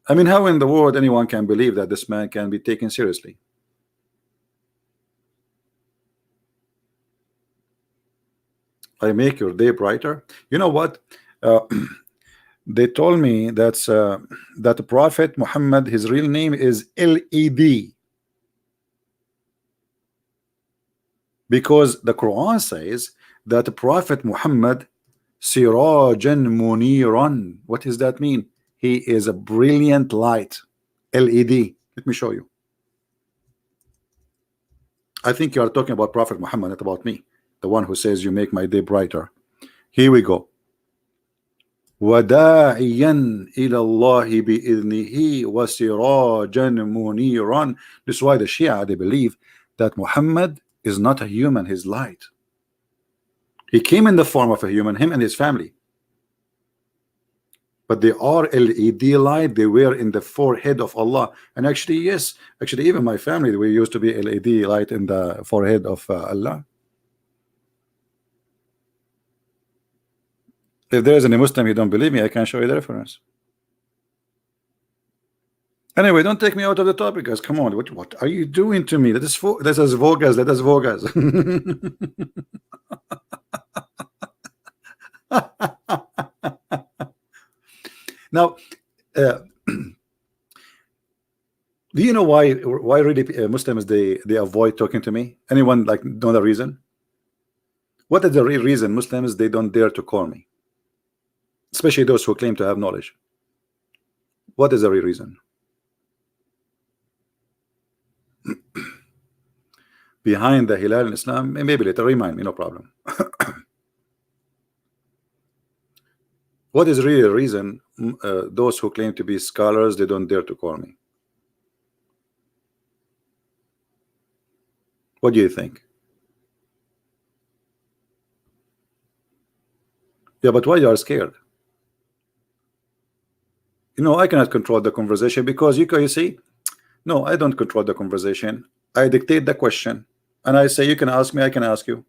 I mean, how in the world anyone can believe that this man can be taken seriously? I make your day brighter. You know what? Uh, they told me that the Prophet Muhammad, his real name is LED, because the Quran says that the Prophet Muhammad Sirajan Muniran. What does that mean? He is a brilliant light. LED. Let me show you. I think you are talking about Prophet Muhammad, not about me, the one who says you make my day brighter. Here we go. وَدَاعِيًا إِلَى اللَّهِ بِإِذْنِهِ وَسِرَاجًا مُنِيرًا. This is why the Shia, they believe that Muhammad is not a human, he's light. He came in the form of a human, him and his family. But they are LED light. They were in the forehead of Allah. And actually, yes, actually, even my family, we used to be LED light in the forehead of Allah. If there is any Muslim you don't believe me, I can show you the reference. Anyway, don't take me out of the topic, guys. Come on, what are you doing to me? That is Vogas. That is Vogas. Now, uh, do you know why really Muslims they avoid talking to me? Anyone like know the reason? What is the real reason Muslims they don't dare to call me? Especially those who claim to have knowledge. What is the real reason? Behind the Hilal in Islam, maybe later, remind me, no problem. What is really the reason those who claim to be scholars, they don't dare to call me? What do you think? Yeah, but why you are scared? I cannot control the conversation because you see, no, I don't control the conversation. I dictate the question, and I say you can ask me, I can ask you.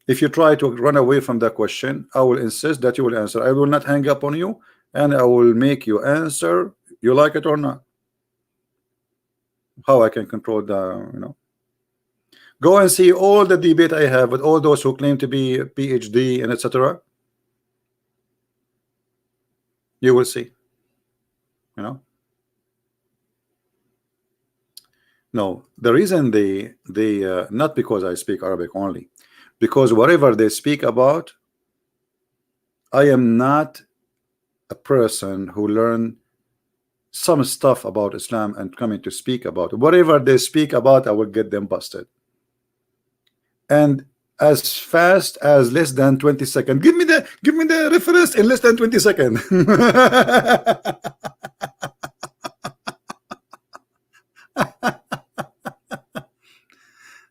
If you try to run away from the question, I will insist that you will answer. I will not hang up on you, and I will make you answer. You like it or not? How I can control the. Go and see all the debate I have with all those who claim to be PhD and etc. You will see. No, the reason they not because I speak Arabic only, because whatever they speak about, I am not a person who learned some stuff about Islam and coming to speak about it. Whatever they speak about, I will get them busted. And as fast as less than 20 seconds. Give me the reference in less than 20 seconds.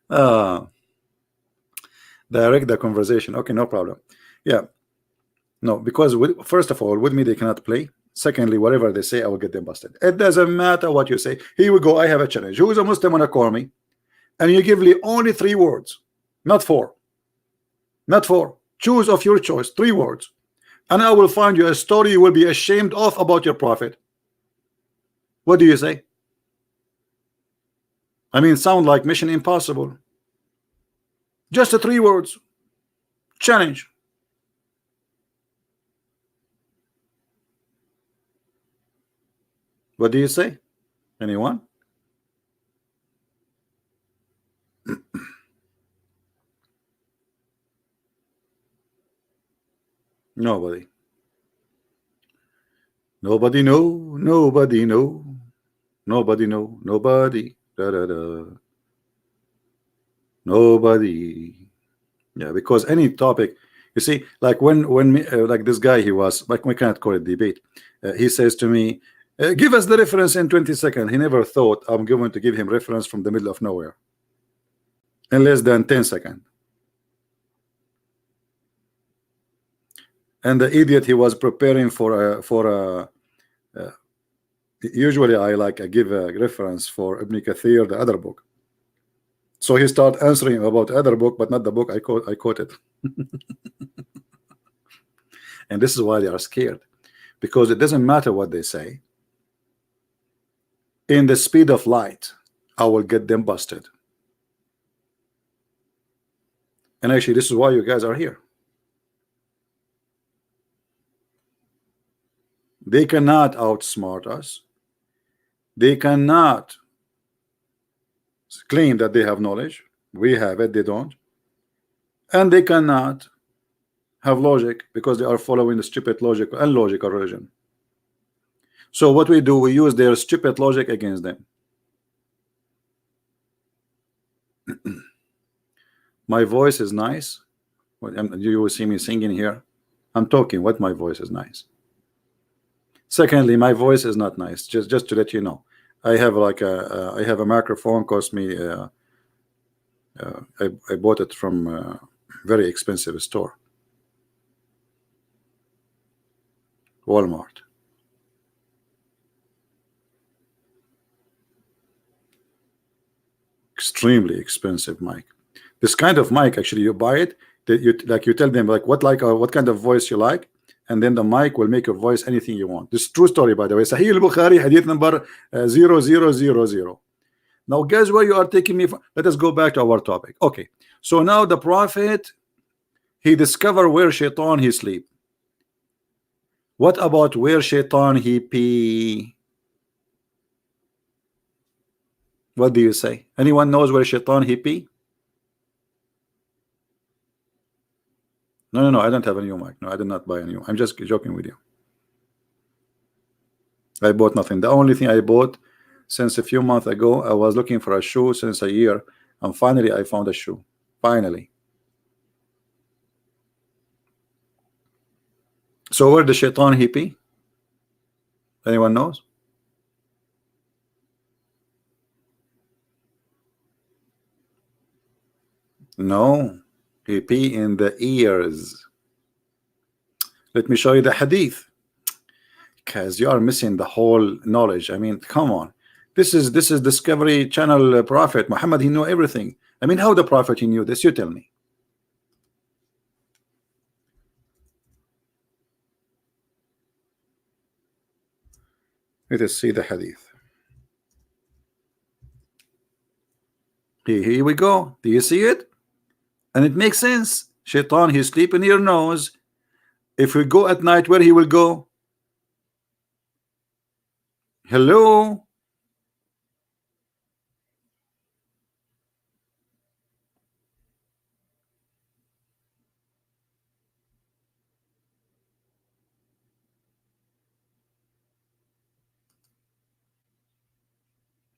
uh, direct the conversation. Okay, no problem. Yeah. No, because first of all, with me they cannot play. Secondly, whatever they say, I will get them busted. It doesn't matter what you say. Here we go. I have a challenge. Who is a Muslim wanna call me? And you give me only 3 words, not 4. Not 4. Choose of your choice, 3 words. And I will find you a story you will be ashamed of about your prophet. What do you say? I mean, sound like Mission Impossible. Just 3 words. Challenge. What do you say? Anyone? Nobody. Nobody know. Nobody know. Nobody know. Nobody. Da, da, da. Nobody. Yeah, because any topic, you see, like when me, like this guy, he was like, we cannot call it debate. He says to me, give us the reference in 20 seconds. He never thought I'm going to give him reference from the middle of nowhere in less than 10 seconds. And the idiot, he was preparing for usually I give a reference for Ibn Kathir, the other book. So he started answering about the other book, but not the book I quoted. And this is why they are scared, because it doesn't matter what they say. In the speed of light, I will get them busted. And actually, this is why you guys are here. They cannot outsmart us. They cannot claim that they have knowledge. We have it, they don't. And they cannot have logic because they are following the stupid logic and illogical religion. So what we do, we use their stupid logic against them. My voice is nice. You will see me singing here. I'm talking what my voice is nice. Secondly, my voice is not nice. Just to let you know, I have like I have a microphone. Cost me. I bought it from a very expensive store, Walmart. Extremely expensive mic. This kind of mic, actually, you buy it. That you tell them like what kind of voice you like, and then the mic will make your voice anything you want. This is true story, by the way. Sahih al-Bukhari, hadith number 0000. Now, guess where you are taking me from? Let us go back to our topic. Okay, so now the prophet, he discovered where shaitan he sleep. What about where shaitan he pee? What do you say? Anyone knows where shaitan he pee? No, I don't have a new mic. No, I did not buy a new. I'm just joking with you. I bought nothing. The only thing I bought since a few months ago, I was looking for a shoe since a year, and finally I found a shoe. Finally. So where the shaitan he pee? Anyone knows? No, he pee in the ears. Let me show you the hadith. Because you are missing the whole knowledge. I mean, come on. This is Discovery Channel prophet Muhammad. He knew everything. I mean, how the prophet he knew this? You tell me. Let us see the hadith. Here we go. Do you see it? And it makes sense. Shaitan, he sleep in your nose. If we go at night, where he will go? Hello?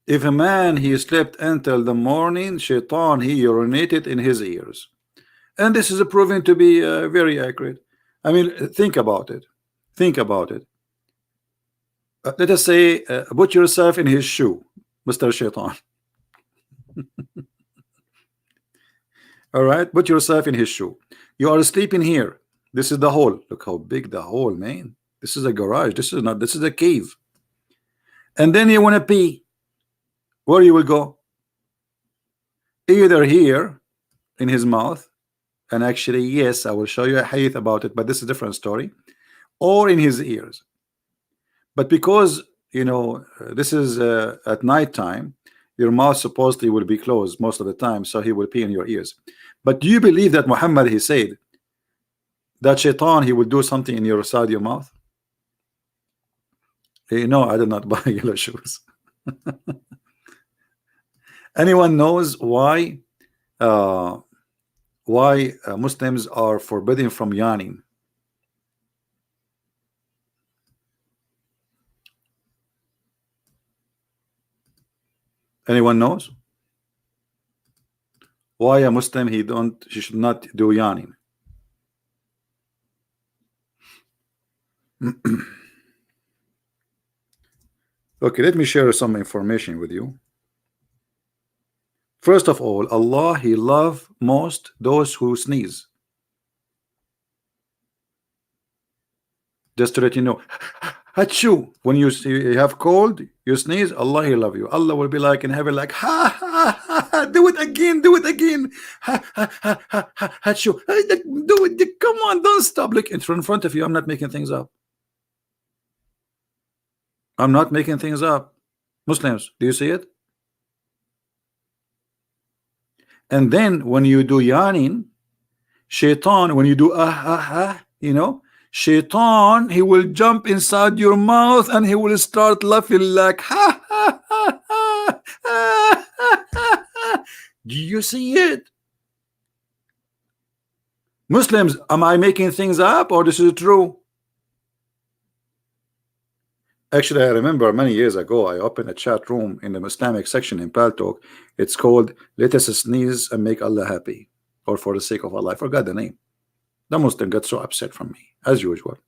If a man he slept until the morning, Shaitan he urinated in his ears. And this is proven to be very accurate. I mean, think about it. Think about it. Let us say, put yourself in his shoe, Mr. Shaitan. All right, put yourself in his shoe. You are sleeping here. This is the hole. Look how big the hole, man. This is a garage. This is not. This is a cave. And then you want to pee. Where you will go? Either here, in his mouth, and actually, yes, I will show you a hadith about it, but this is a different story, or in his ears. But because you know this is at night time, your mouth supposedly will be closed most of the time, so he will pee in your ears. But do you believe that Muhammad he said that Shaitan he will do something in your side of your mouth? No, I did not buy yellow shoes. Anyone knows why Muslims are forbidden from yawning? Anyone knows why a Muslim he should not do yawning? Okay, let me share some information with you. First of all, Allah he love most those who sneeze. Just to let you know, Hachu, when you have cold, you sneeze, Allah he love you. Allah will be like in heaven, like ha ha ha, ha do it again, do it again. Ha ha ha ha, ha Hachu, do it. Come on, don't stop. Look in front of you. I'm not making things up. I'm not making things up. Muslims, do you see it? And then when you do yawning, Shaitan, when you do you know, Shaitan he will jump inside your mouth and he will start laughing like ha ha ha ha, ha, ha, ha, ha. Do you see it? Muslims, am I making things up or this is true? Actually, I remember many years ago I opened a chat room in the Islamic section in Paltalk. It's called "Let us sneeze and make Allah happy," or "For the sake of Allah." I forgot the name. The Muslim got so upset from me, as usual.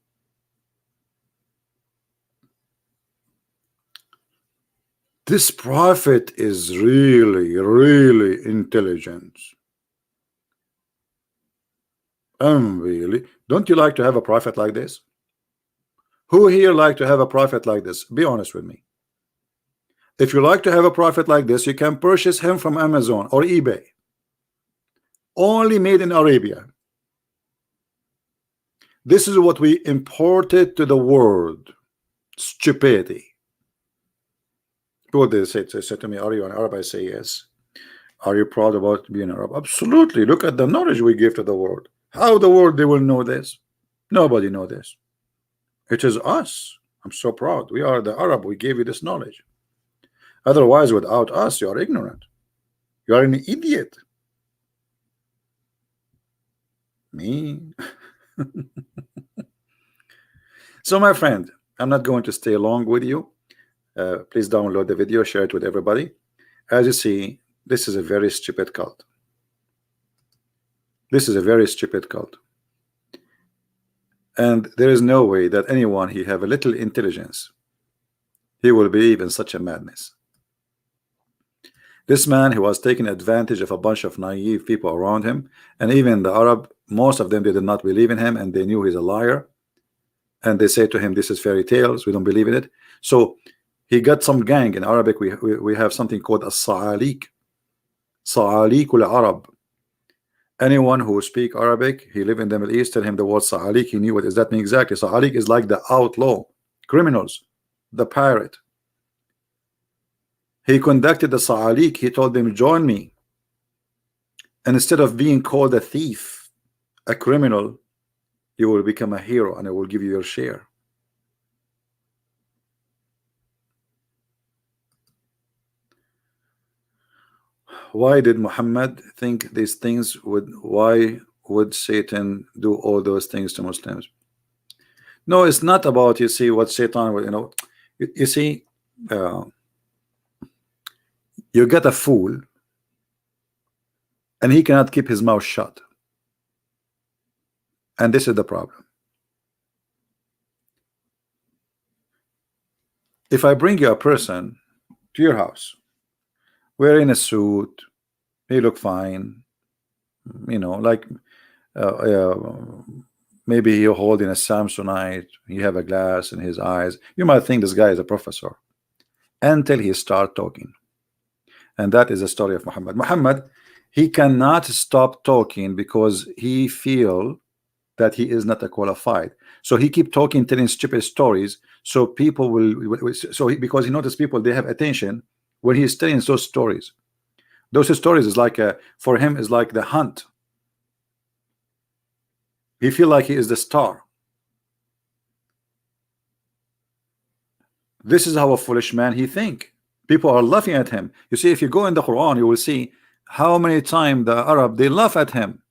This prophet is really, really intelligent. Really, don't you like to have a prophet like this? Who here like to have a prophet like this? Be honest with me. If you like to have a prophet like this, you can purchase him from Amazon or eBay. Only made in Arabia. This is what we imported to the world. Stupidity. What they say to me, are you an Arab? I say yes. Are you proud about being Arab? Absolutely. Look at the knowledge we give to the world. How the world they will know this? Nobody know this. It is us. I'm so proud. We are the Arab. We gave you this knowledge. Otherwise, without us, you are ignorant. You are an idiot. Me. So, my friend, I'm not going to stay long with you. Please download the video, share it with everybody. As you see, this is a very stupid cult. This is a very stupid cult. And there is no way that anyone he have a little intelligence, he will believe in such a madness. This man, he was taking advantage of a bunch of naive people around him, and even the Arab, most of them they did not believe in him and they knew he's a liar. and they say to him, this is fairy tales, we don't believe in it. So he got some gang in Arabic. We have something called a sa'alik, sa'alikul Arab. Anyone who speak Arabic, he live in the Middle East, tell him the word sa'alik, he knew what does that mean exactly. Sa'alik is like the outlaw, criminals, the pirate. He conducted the sa'alik. He told them, join me, and instead of being called a thief, a criminal, you will become a hero, and I will give you your share. Why did Muhammad think these things would? Why would Satan do all those things to Muslims? No, it's not about, you see, what Satan would, you see, you get a fool and he cannot keep his mouth shut, and this is the problem. If I bring you a person to your house wearing a suit, he look fine, like maybe you're holding a Samsonite, you have a glass in his eyes, you might think this guy is a professor until he start talking. And that is the story of Muhammad. Muhammad, he cannot stop talking because he feel that he is not a qualified, so he keep talking, telling stupid stories, so people will, because he noticed people, they have attention when he's telling those stories. Those stories is like for him is like the hunt. He feel like he is the star. This is how a foolish man he think. People are laughing at him. You see, if you go in the Quran, you will see how many times the Arab, they laugh at him.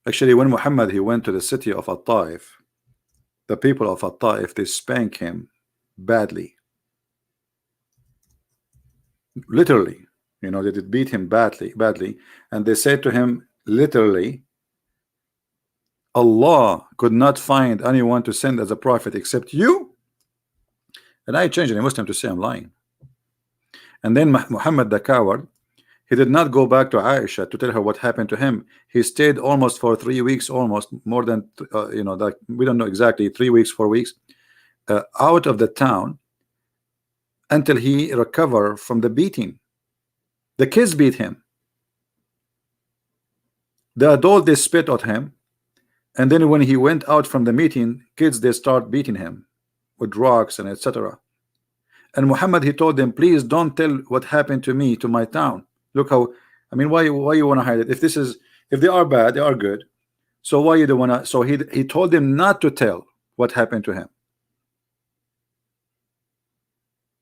Actually, when Muhammad he went to the city of At-Taif, the people of At-Taif, they spank him badly, literally. They did beat him badly, and they said to him literally, Allah could not find anyone to send as a prophet except you. And I changed a Muslim to say I'm lying. And then Muhammad the coward, he did not go back to Aisha to tell her what happened to him. He stayed almost for 3 weeks, almost more than like we don't know exactly, 3 weeks, 4 weeks, out of the town until he recovered from the beating. The kids beat him. The adult, they spit at him, and then when he went out from the meeting, kids, they start beating him with rocks and etc. And Muhammad, he told them, please don't tell what happened to me to my town. Look how, why you want to hide it? If they are bad, they are good. So why you don't want to? So he told them not to tell what happened to him.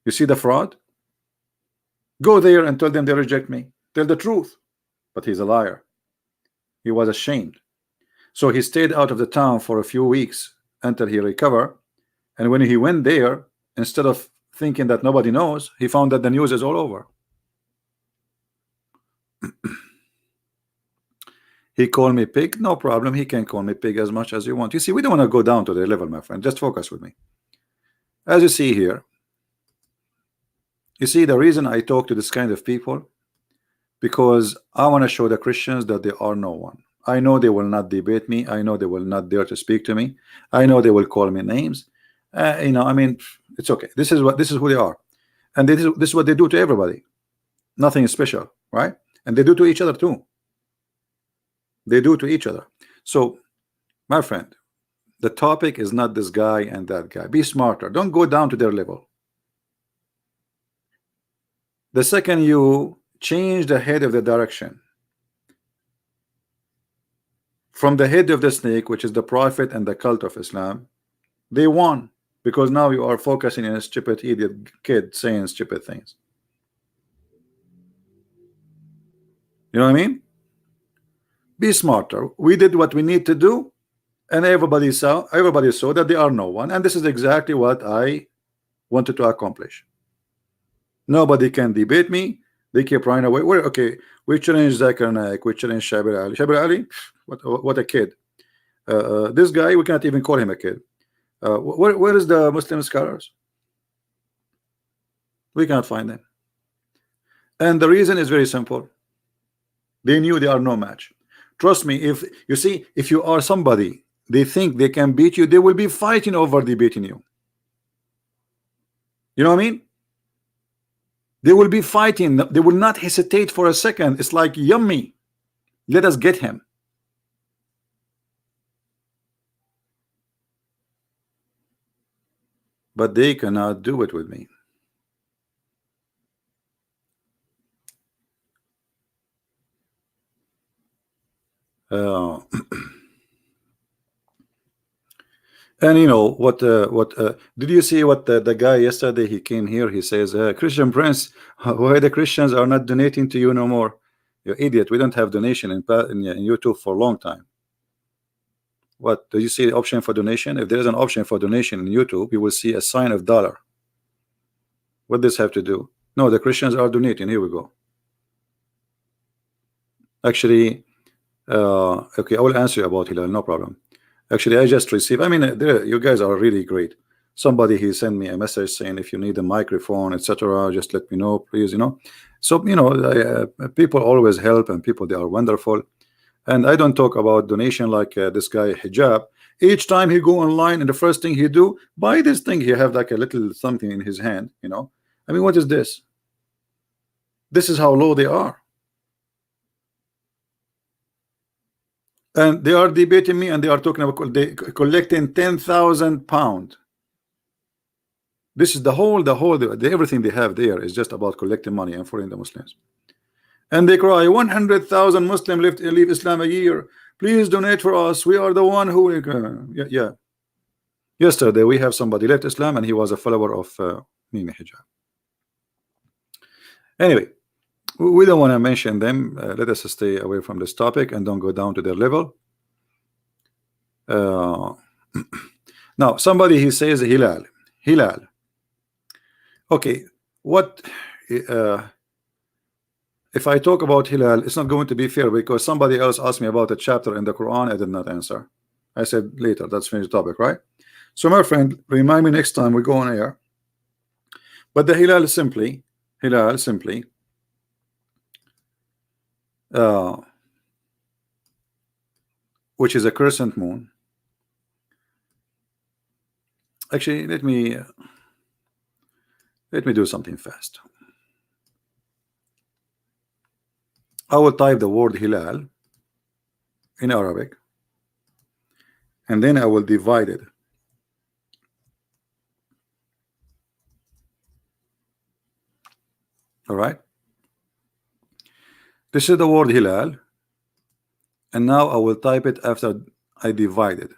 You see the fraud? Go there and tell them they reject me. Tell the truth. But he's a liar. He was ashamed. So he stayed out of the town for a few weeks until he recovered. And when he went there, instead of thinking that nobody knows, he found that the news is all over. He called me pig, no problem. He can call me pig as much as you want. You see, we don't want to go down to their level, my friend. Just focus with me. As you see here, you see the reason I talk to this kind of people, because I want to show the Christians that they are no one. I know they will not debate me. I know they will not dare to speak to me. I know they will call me names. It's okay. This is who they are, and this is what they do to everybody. Nothing special, right? And they do to each other too. They do to each other. So, my friend, the topic is not this guy and that guy. Be smarter. Don't go down to their level. The second you change the head of the direction from the head of the snake, which is the prophet and the cult of Islam, they won, because now you are focusing on a stupid idiot kid saying stupid things. You know what I mean? Be smarter. We did what we need to do, and everybody saw that they are no one, and this is exactly what I wanted to accomplish. Nobody can debate me. They keep running away. We challenge Zakir Naik, we challenge Shabir Ali. Shabir Ali, what a kid. This guy, we cannot even call him a kid. Where is the Muslim scholars? We cannot find them. And the reason is very simple. They knew they are no match. Trust me, if you see, if you are somebody they think they can beat you, they will be fighting over debating you. You know what I mean? They will be fighting. They will not hesitate for a second. It's like, yummy, let us get him. But they cannot do it with me. And you know what? Did you see what the guy yesterday? He came here. He says, "Christian Prince, why the Christians are not donating to you no more? You idiot! We don't have donation in YouTube for a long time. What do you see the option for donation? If there is an option for donation in YouTube, you will see a sign of dollar. What does this have to do? No, the Christians are donating. Here we go. Actually, okay, I will answer you about Hilal. No problem. Actually, I just received. I mean, you guys are really great. Somebody he sent me a message saying if you need a microphone, etc., just let me know, please. You know, so you know, people always help, and people they are wonderful. And I don't talk about donation like this guy hijab. Each time he go online, and the first thing he do, buy this thing. He have like a little something in his hand. You know, I mean, what is this? This is how low they are. And they are debating me, and they are talking about they collecting 10,000 pounds. This is the everything they have there is just about collecting money and following the Muslims. And they cry, 100,000 Muslims leave Islam a year. Please donate for us. We are the one who. Yeah. Yesterday we have somebody left Islam, and he was a follower of Mimi Hijab. Anyway, we don't want to mention them. Let us stay away from this topic and don't go down to their level. Now somebody he says Hilal. Okay, what if I talk about Hilal? It's not going to be fair because somebody else asked me about a chapter in the Quran. I did not answer. I said later. That's finished topic, right? So my friend, remind me next time we go on air. But the Hilal simply, which is a crescent moon. Actually, let me do something fast. I will type the word Hilal in Arabic, and then I will divide it. All right. This is the word Hilal, and now I will type it after I divide it.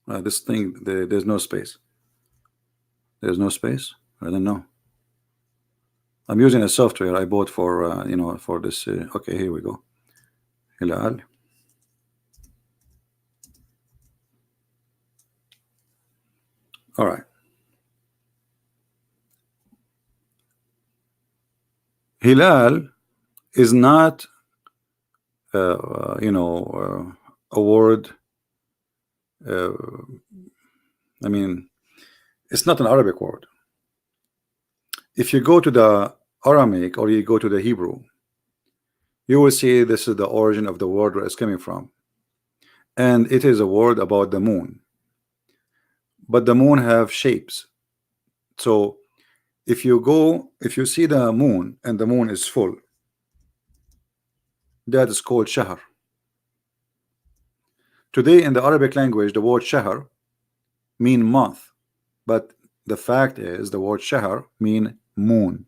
This thing, there's no space. There's no space. I don't know. I'm using a software I bought for you know, for this. Okay, here we go. Hilal. All right. Hilal is not you know, a word. I mean, it's not an Arabic word. If you go to the Aramaic or you go to the Hebrew, you will see this is the origin of the word where it's coming from, and it is a word about the moon. But the moon have shapes. So if you see the moon and the moon is full, that is called shahr. Today in the Arabic language, the word shahr mean month, but the fact is the word shahr mean moon.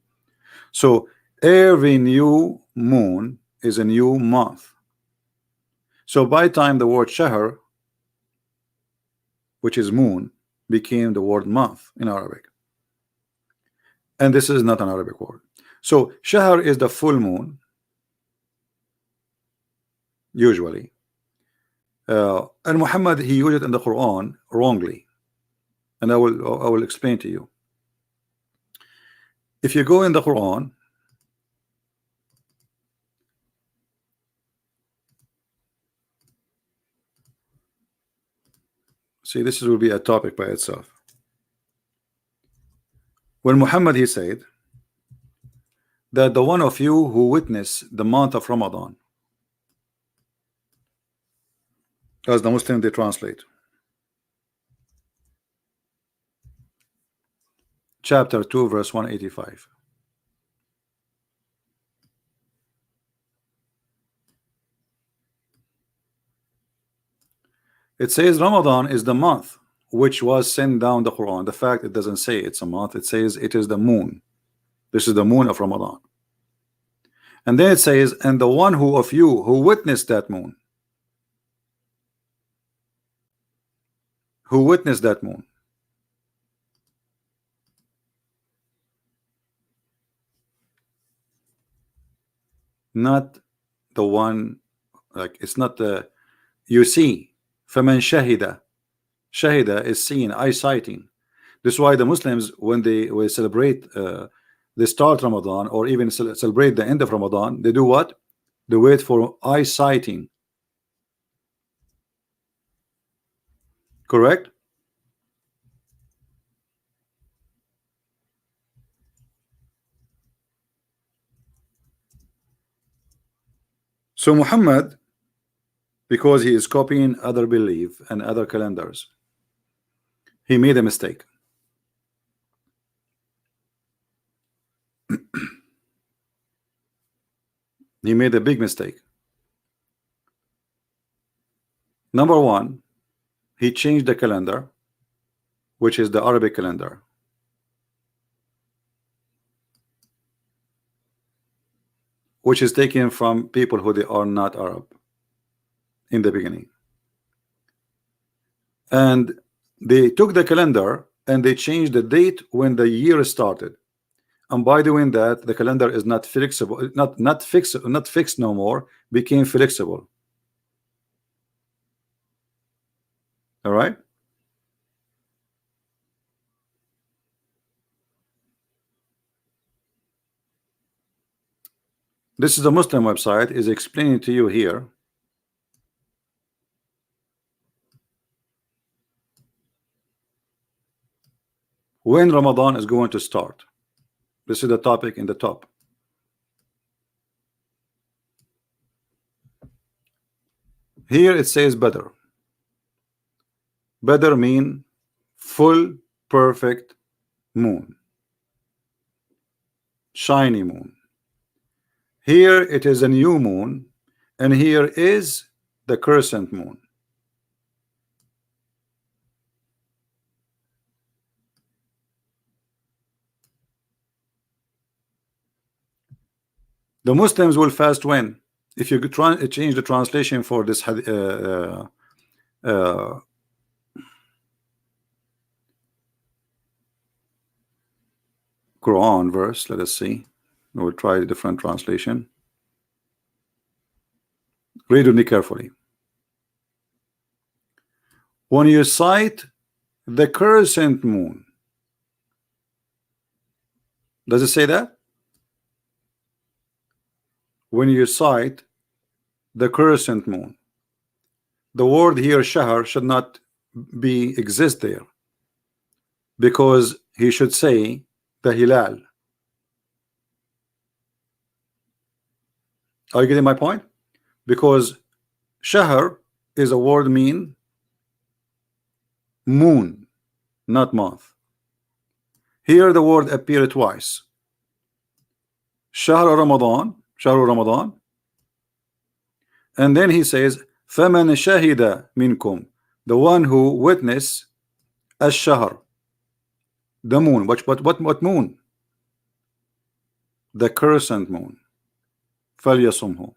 So every new moon is a new month. So by time the word shahr, which is moon, became the word month in Arabic, and this is not an Arabic word. So shahr is the full moon usually, and Muhammad he used it in the Quran wrongly, and I will explain to you. If you go in the Quran See, this will be a topic by itself. When Muhammad, he said that the one of you who witness the month of Ramadan, as the Muslim they translate, chapter 2 verse 185. It says Ramadan is the month which was sent down the Quran. The fact it doesn't say it's a month, it says it is the moon. This is the moon of Ramadan. And then it says, and the one who of you who witnessed that moon, who witnessed that moon, not the one, like it's not the, you see, فَمَنْ شَهِدَ, shahida is seen, eyesighting. This is why the Muslims, when they will celebrate they start Ramadan, or even celebrate the end of Ramadan, they do what? They wait for eyesighting. Correct? So Muhammad, because he is copying other belief and other calendars, he made a mistake. He made a big mistake. Number one, he changed the calendar, which is the Arabic calendar. Which is taken from people who they are not Arab in the beginning. And they took the calendar and they changed the date when the year started. And by doing that, the calendar is not flexible, not fixed no more, became flexible. All right. This is a Muslim website is explaining to you here when Ramadan is going to start. This is the topic in the top. Here it says Badr. Badr mean full perfect moon, shiny moon. Here it is a new moon, and here is the crescent moon. The Muslims will fast when? If you try change the translation for this Quran verse, let us see. We'll try a different translation. Read with me carefully. When you sight the crescent moon, does it say that? When you sight the crescent moon, the word here shahr should not be exist there, because he should say the hilal. Are you getting my point? Because shahr is a word mean moon, not month. Here the word appeared twice. Shahr Ramadan, and then he says فَمَنْ شَهِدَ مِنْكُمْ, the one who witness الشهر, the moon. What moon? The crescent moon. فَلْيَصُمْهُ.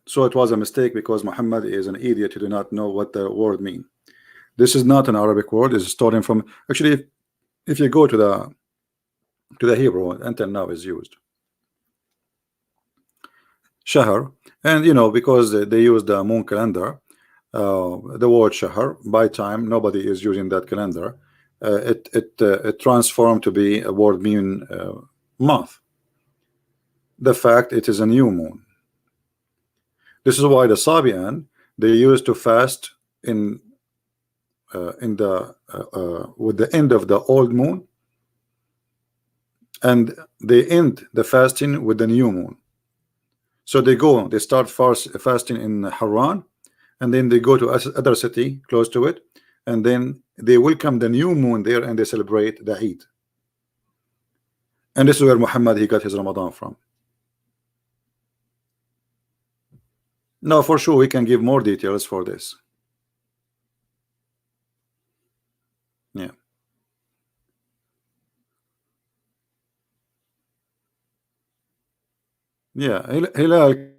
So it was a mistake, because Muhammad is an idiot who do not know what the word mean. This is not an Arabic word. It's starting from, actually, if you go to the Hebrew, until now is used shahr, and you know, because they use the moon calendar, the word shahr, by time nobody is using that calendar. It transformed to be a word mean month. The fact it is a new moon. This is why the Sabian, They used to fast in the with the end of the old moon, and they end the fasting with the new moon. So they start fasting in Haran, and then they go to other city close to it, and then they welcome the new moon there, and they celebrate the Eid. And this is where Muhammad he got his Ramadan from. No, for sure we can give more details for this. Yeah, yeah. Hilal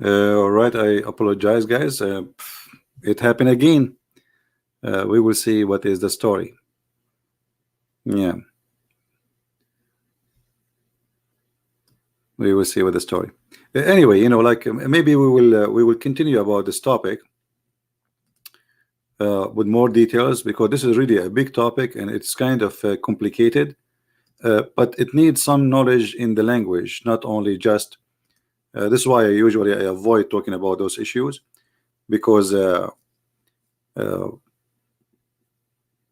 All right, I apologize, guys. It happened again. We will see what is the story. Yeah, we will see what the story. Anyway, like maybe we will continue about this topic with more details, because this is really a big topic and it's kind of complicated. But it needs some knowledge in the language, not only just. This is why I avoid talking about those issues, because uh,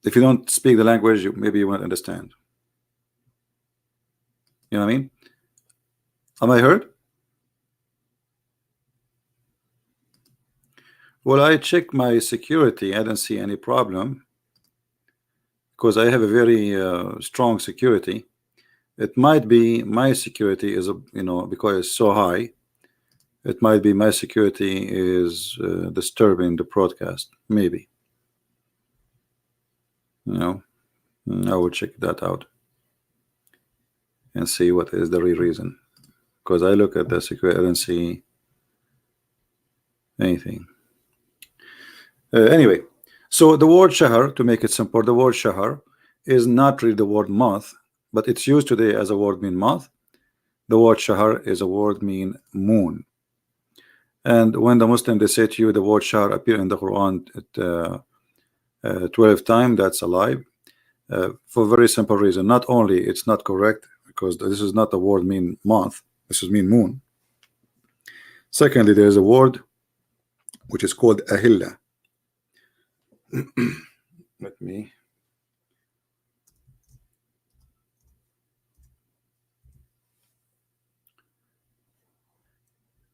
if you don't speak the language, maybe you won't understand. You know what I mean? Am I heard? Well, I checked my security. I don't see any problem because I have a very strong security. It might be my security is, because it's so high. It might be my security is disturbing the broadcast. Maybe. You know, I will check that out and see what is the real reason. Because I look at the security, I don't see anything. Anyway, so the word shahar, to make it simple, the word shahar is not really the word month, but it's used today as a word mean month. The word shahar is a word mean moon. And when the Muslim they say to you the word shahar appear in the Quran at 12 times, that's a lie. For a very simple reason. Not only it's not correct, because this is not the word mean month, this is mean moon. Secondly, there is a word which is called ahilla. Let me.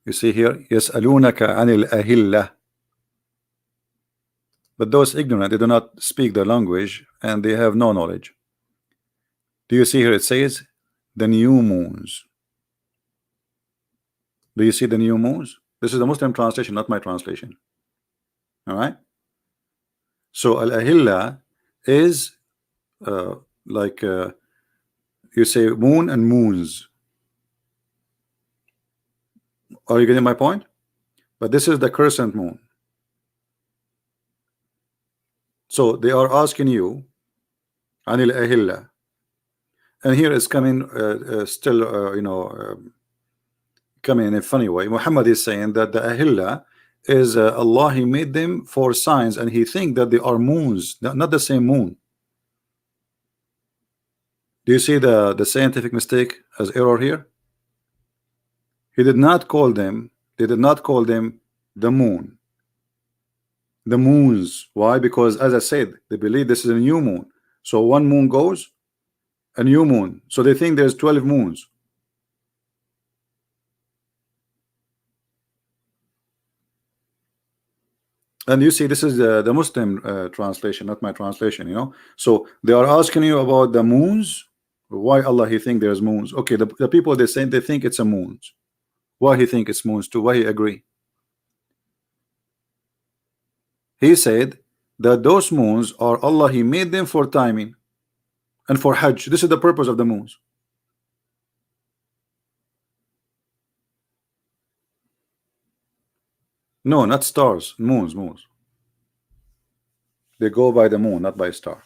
You see here, يسألونك عن الأهلة. But those ignorant, they do not speak the language and they have no knowledge. Do you see here it says the new moons? Do you see the new moons? This is the Muslim translation, not my translation. All right. So al-ahilla is like you say moon and moons. Are you getting my point? But this is the crescent moon. So they are asking you anil ahilla, and here is coming still coming in a funny way. Muhammad is saying that the ahilla is Allah, he made them for signs, and he think that they are moons, not the same moon. Do you see the scientific mistake as error here? He did not call them, they did not call them the moon, the moons. Why? Because as I said, they believe this is a new moon. So one moon goes, a new moon. So they think there's 12 moons. And you see, this is the Muslim translation, not my translation. So they are asking you about the moons. Why Allah he think there's moons? Okay, the people they say they think it's a moons. Why he think it's moons too? Why he agree? He said that those moons are Allah, he made them for timing and for Hajj. This is the purpose of the moons. No, not stars, moons. They go by the moon, not by star.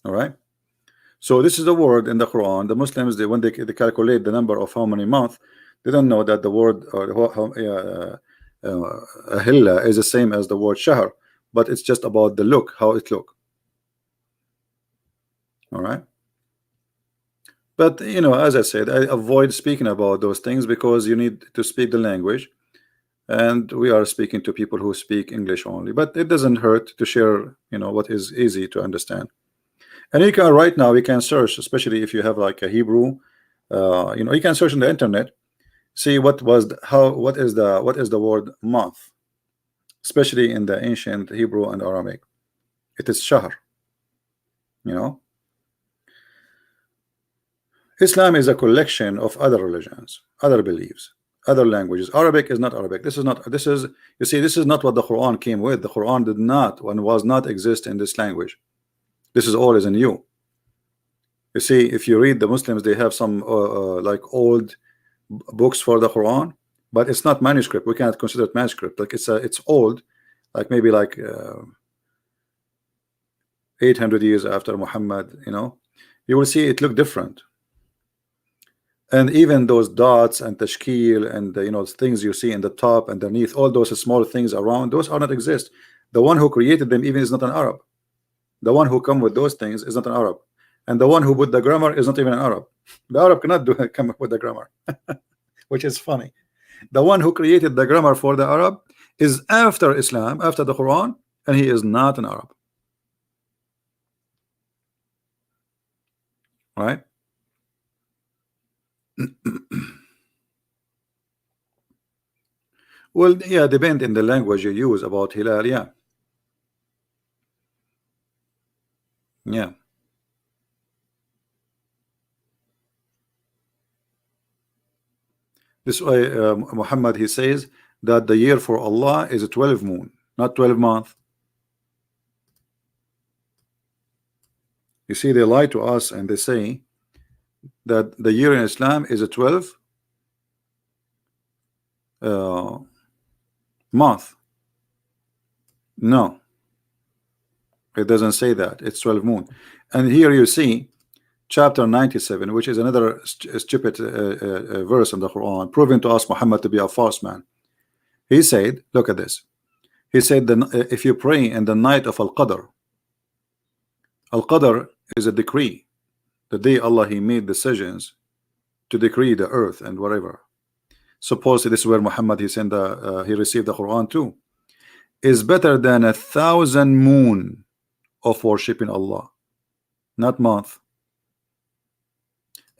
All right. So this is the word in the Quran. The Muslims, when they calculate the number of how many months, they don't know that the word ahilla is the same as the word shahr, but it's just about the look, how it look. All right. But as I said, I avoid speaking about those things because you need to speak the language, and we are speaking to people who speak English only. But it doesn't hurt to share, what is easy to understand. And you can right now, you can search, especially if you have like a Hebrew, you can search on the internet, see what is the word month, especially in the ancient Hebrew and Aramaic. It is shahr. Islam is a collection of other religions, other beliefs, other languages. Arabic is not Arabic. This is you see, this is not what the Quran came with. The Quran did not and was not exist in this language. This is all is in you. You see, if you read the Muslims, they have some like old books for the Quran, but it's not manuscript. We cannot consider it manuscript. Like it's old, like maybe like 800 years after Muhammad. You will see it look different. And even those dots and tashkil and things you see in the top, underneath, all those small things around, those are not exist. The one who created them even is not an Arab. The one who come with those things is not an Arab, and the one who put the grammar is not even an Arab. The Arab cannot come up with the grammar, which is funny. The one who created the grammar for the Arab is after Islam, after the Quran, and he is not an Arab. Right? Well, yeah, depend in the language you use about Hilal. Yeah. Yeah. This way, Muhammad, he says that the year for Allah is a 12 moon, not 12 month. You see, they lie to us and they say that the year in Islam is a 12 month. No, it doesn't say that. It's 12 moon. And here you see chapter 97, which is another stupid verse in the Quran, proving to us Muhammad to be a false man. He said, look at this. He said, if you pray in the night of Al-Qadr, Al-Qadr is a decree. The day Allah he made decisions to decree the earth and whatever. Suppose this is where Muhammad he sent he received the Quran too. Is better than 1,000 moon of worshiping Allah, not month.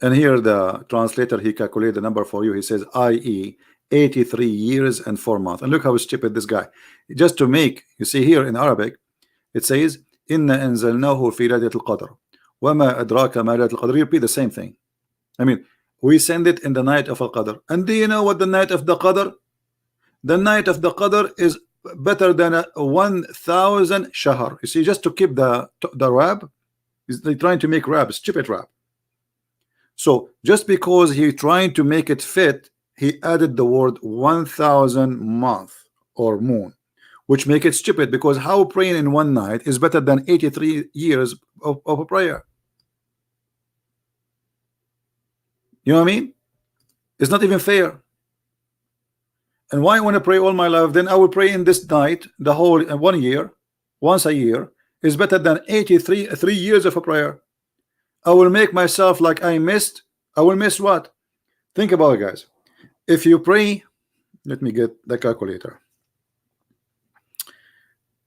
And here the translator he calculated the number for you. He says, i.e. 83 years and 4 months. And look how stupid this guy. Just to make, you see here in Arabic, it says, Inna anzalnahu fi laylatil qadr. Wama adraka ma laylatul qadr. Repeat the same thing. I mean, we send it in the night of Al-Qadr. And do you know what the night of the Qadr? The night of the Qadr is better than 1,000 shahr. You see, just to keep the rap, they're trying to make rap, stupid rap. So just because he trying to make it fit, he added the word 1,000 month or moon, which make it stupid, because how praying in one night is better than 83 years of a prayer. You know what I mean? It's not even fair. And why I want to pray all my life? Then I will pray in this night the whole 1 year, once a year, is better than 83 years of a prayer. I will make myself like I missed. I will miss what? Think about it, guys. If you pray, let me get the calculator.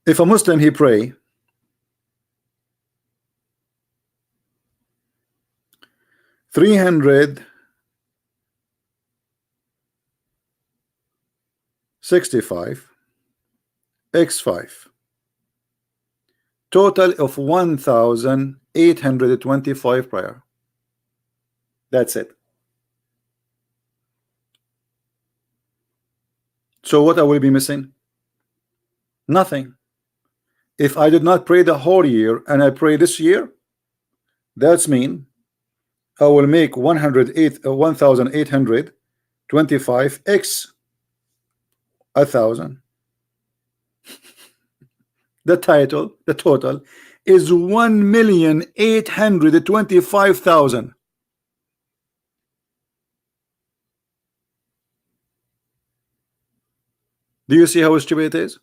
If a Muslim he pray 365 x 5, total of 1,825 prayer. That's it. So what I will be missing? Nothing. If I did not pray the whole year and I pray this year, that's mean I will make 1,825 x 1,000. The total is 1,825,000. Do you see how stupid it is?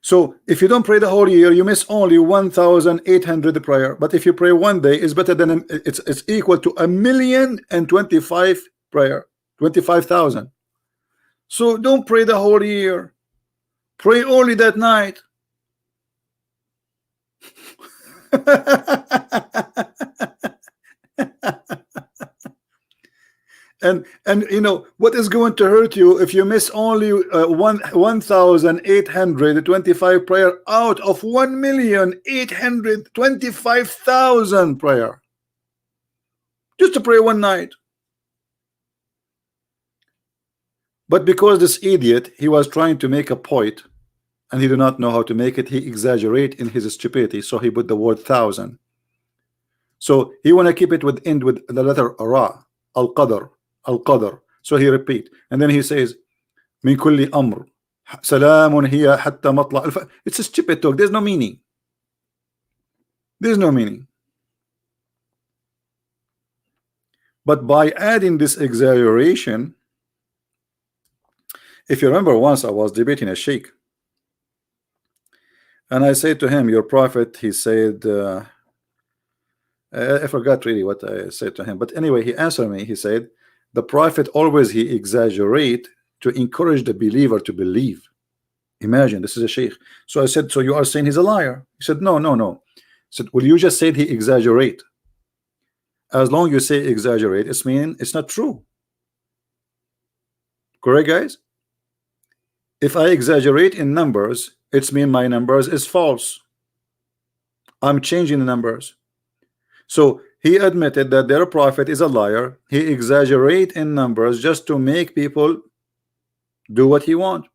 So if you don't pray the whole year, you miss only 1,800 prayer. But if you pray one day, it's better than it's equal to 1,025,000 prayer, 25,000. So don't pray the whole year. Pray only that night. And you know what is going to hurt you if you miss only 1,825 prayer out of 1,825,000 prayer, just to pray one night. But because this idiot, he was trying to make a point and he did not know how to make it, he exaggerate in his stupidity, so he put the word 1,000. So he want to keep it with end with the letter ra, al-qadr, al-qadr. So he repeat, and then he says, "Min kulli amr, salamun hiya hatta matla al-fajr." It's a stupid talk. There's no meaning. There's no meaning. But by adding this exaggeration, if you remember, once I was debating a sheikh, and I said to him, "Your prophet," he said, I forgot really what I said to him, but anyway, he answered me. He said, "The prophet always he exaggerate to encourage the believer to believe." Imagine, this is a sheikh. So I said, "So you are saying he's a liar?" He said, "No, no, no." I said, "Well, you just said he exaggerate. As long as you say exaggerate, it's mean it's not true. Correct, guys? If I exaggerate in numbers, it's mean my numbers is false. I'm changing the numbers." So he admitted that their prophet is a liar. He exaggerate in numbers just to make people do what he want.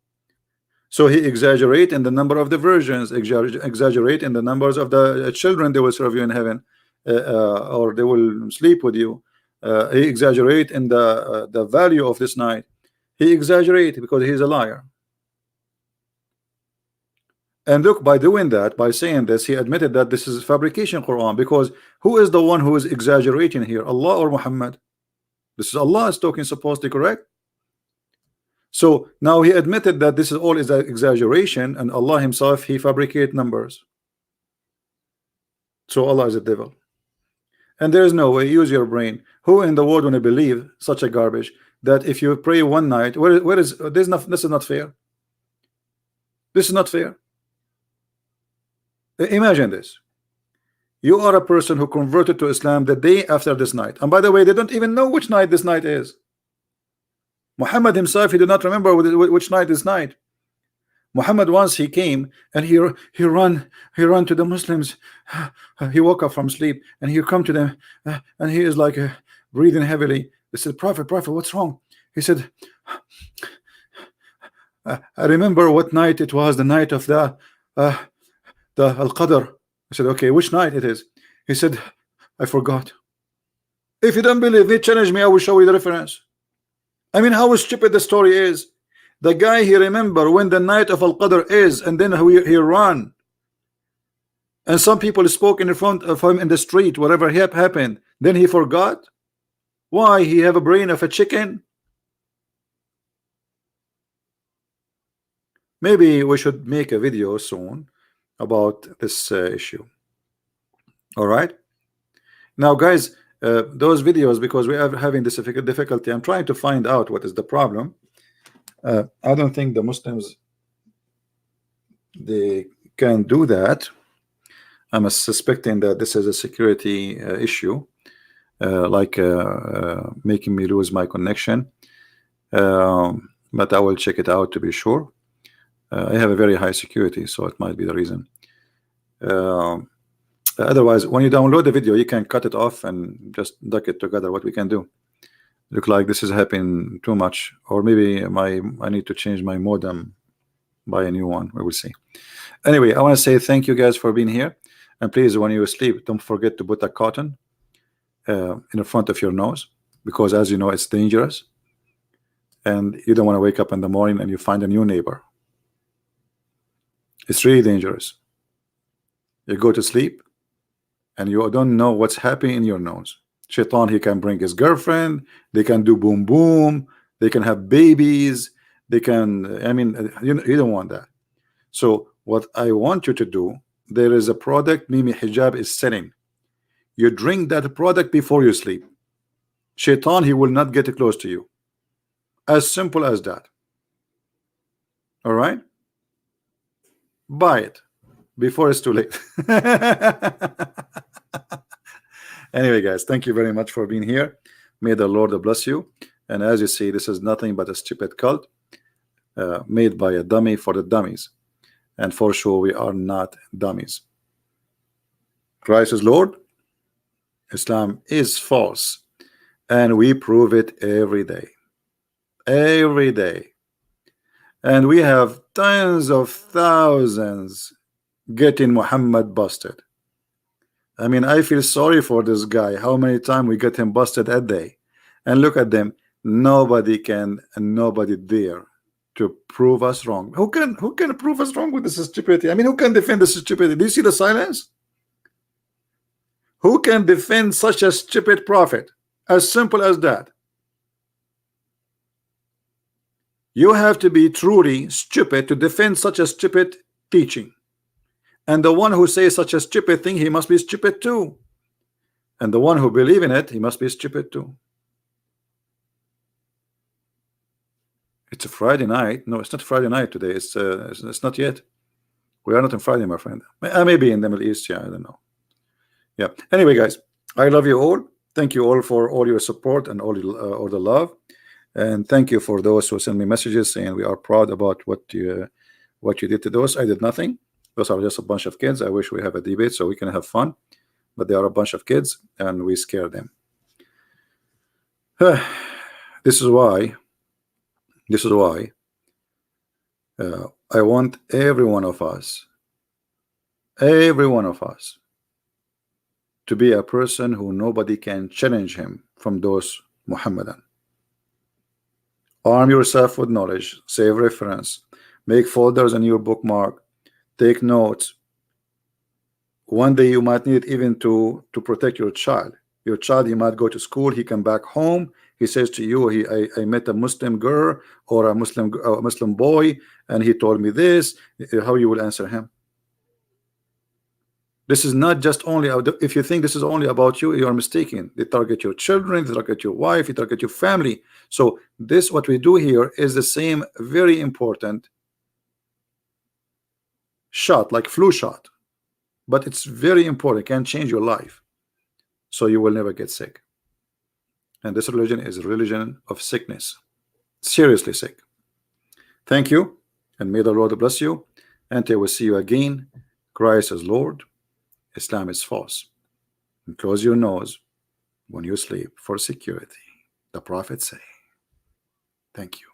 So he exaggerate in the number of the virgins, exaggerate in the numbers of the children they will serve you in heaven, or they will sleep with you. He exaggerate in the value of this night. He exaggerate because he's a liar. And look, by doing that, by saying this, he admitted that this is fabrication Quran, because who is the one who is exaggerating here, Allah or Muhammad? This is Allah is talking, supposedly, correct? So now he admitted that this is all is an exaggeration, and Allah himself, he fabricate numbers. So Allah is a devil. And there is no way, use your brain. Who in the world want to believe such a garbage, that if you pray one night, where is this? This is not fair. This is not fair. Imagine this. You are a person who converted to Islam the day after this night, and by the way, they don't even know which night this night is. Muhammad himself, he did not remember which night is night. Muhammad, once he came and he run to the Muslims. He woke up from sleep and he come to them, and he is like breathing heavily. They said, "Prophet, what's wrong?" He said, "I remember what night it was, the night of the Al-Qadr." I said, "Okay, which night it is?" He said, "I forgot." If you don't believe me, challenge me, I will show you the reference. I mean, how stupid the story is. The guy, he remember when the night of Al-Qadr is, and then he run. And some people spoke in front of him in the street, whatever happened. Then he forgot. Why? He have a brain of a chicken? Maybe we should make a video soon about this issue. All right. Now, guys, those videos, because we are having this difficulty, I'm trying to find out what is the problem. I don't think the Muslims, they can do that. I'm suspecting that this is a security issue, like making me lose my connection. But I will check it out to be sure. I have a very high security, so it might be the reason. Otherwise, when you download the video, you can cut it off and just duck it together. What we can do. Look like this is happening too much, or maybe I need to change my modem, buy a new one. We will see. Anyway, I want to say thank you guys for being here, and please, when you sleep, don't forget to put a cotton in the front of your nose, because as you know, it's dangerous, and you don't want to wake up in the morning and you find a new neighbor. It's really dangerous. You go to sleep and you don't know what's happening in your nose. Shaitan, he can bring his girlfriend, they can do boom boom, they can have babies, they can, I mean, you don't want that. So what I want you to do, there is a product Mimi Hijab is selling. You drink that product before you sleep. Shaitan, he will not get close to you. As simple as that. All right? Buy it before it's too late. Anyway, guys, thank you very much for being here. May the Lord bless you. And as you see, this is nothing but a stupid cult made by a dummy for the dummies. And for sure, we are not dummies. Christ is Lord. Islam is false. And we prove it every day. Every day. And we have tens of thousands getting Muhammad busted. I mean, I feel sorry for this guy. How many times we get him busted a day? And look at them. Nobody can, and nobody there to prove us wrong. Who can prove us wrong with this stupidity? I mean, who can defend this stupidity? Do you see the silence? Who can defend such a stupid prophet? As simple as that. You have to be truly stupid to defend such a stupid teaching. And the one who says such a stupid thing, he must be stupid too. And the one who believes in it, he must be stupid too. It's a Friday night. No, it's not Friday night today. It's not yet. We are not on Friday, my friend. Maybe in the Middle East. Yeah, I don't know. Yeah. Anyway, guys, I love you all. Thank you all for all your support and all the love. And thank you for those who send me messages saying we are proud about what you did to those. I did nothing. Those are just a bunch of kids. I wish we have a debate so we can have fun, but they are a bunch of kids and we scare them. This is why I want every one of us to be a person who nobody can challenge him from those Muhammadan. Arm yourself with knowledge, save reference, make folders in your bookmark, take notes. One day you might need it even to protect your child. Your child, he might go to school, he come back home, he says to you, I met a Muslim girl or a Muslim boy, and he told me this. How you will answer him? This is not just only, if you think this is only about you, you are mistaken. They target your children, they target your wife, they target your family. So this, what we do here, is the same very important shot, like flu shot, but it's very important. It can change your life, so you will never get sick. And this religion is a religion of sickness, seriously sick. Thank you, and may the Lord bless you. Until we see you again, Christ is Lord, Islam is false. And close your nose when you sleep for security, the Prophet say. Thank you.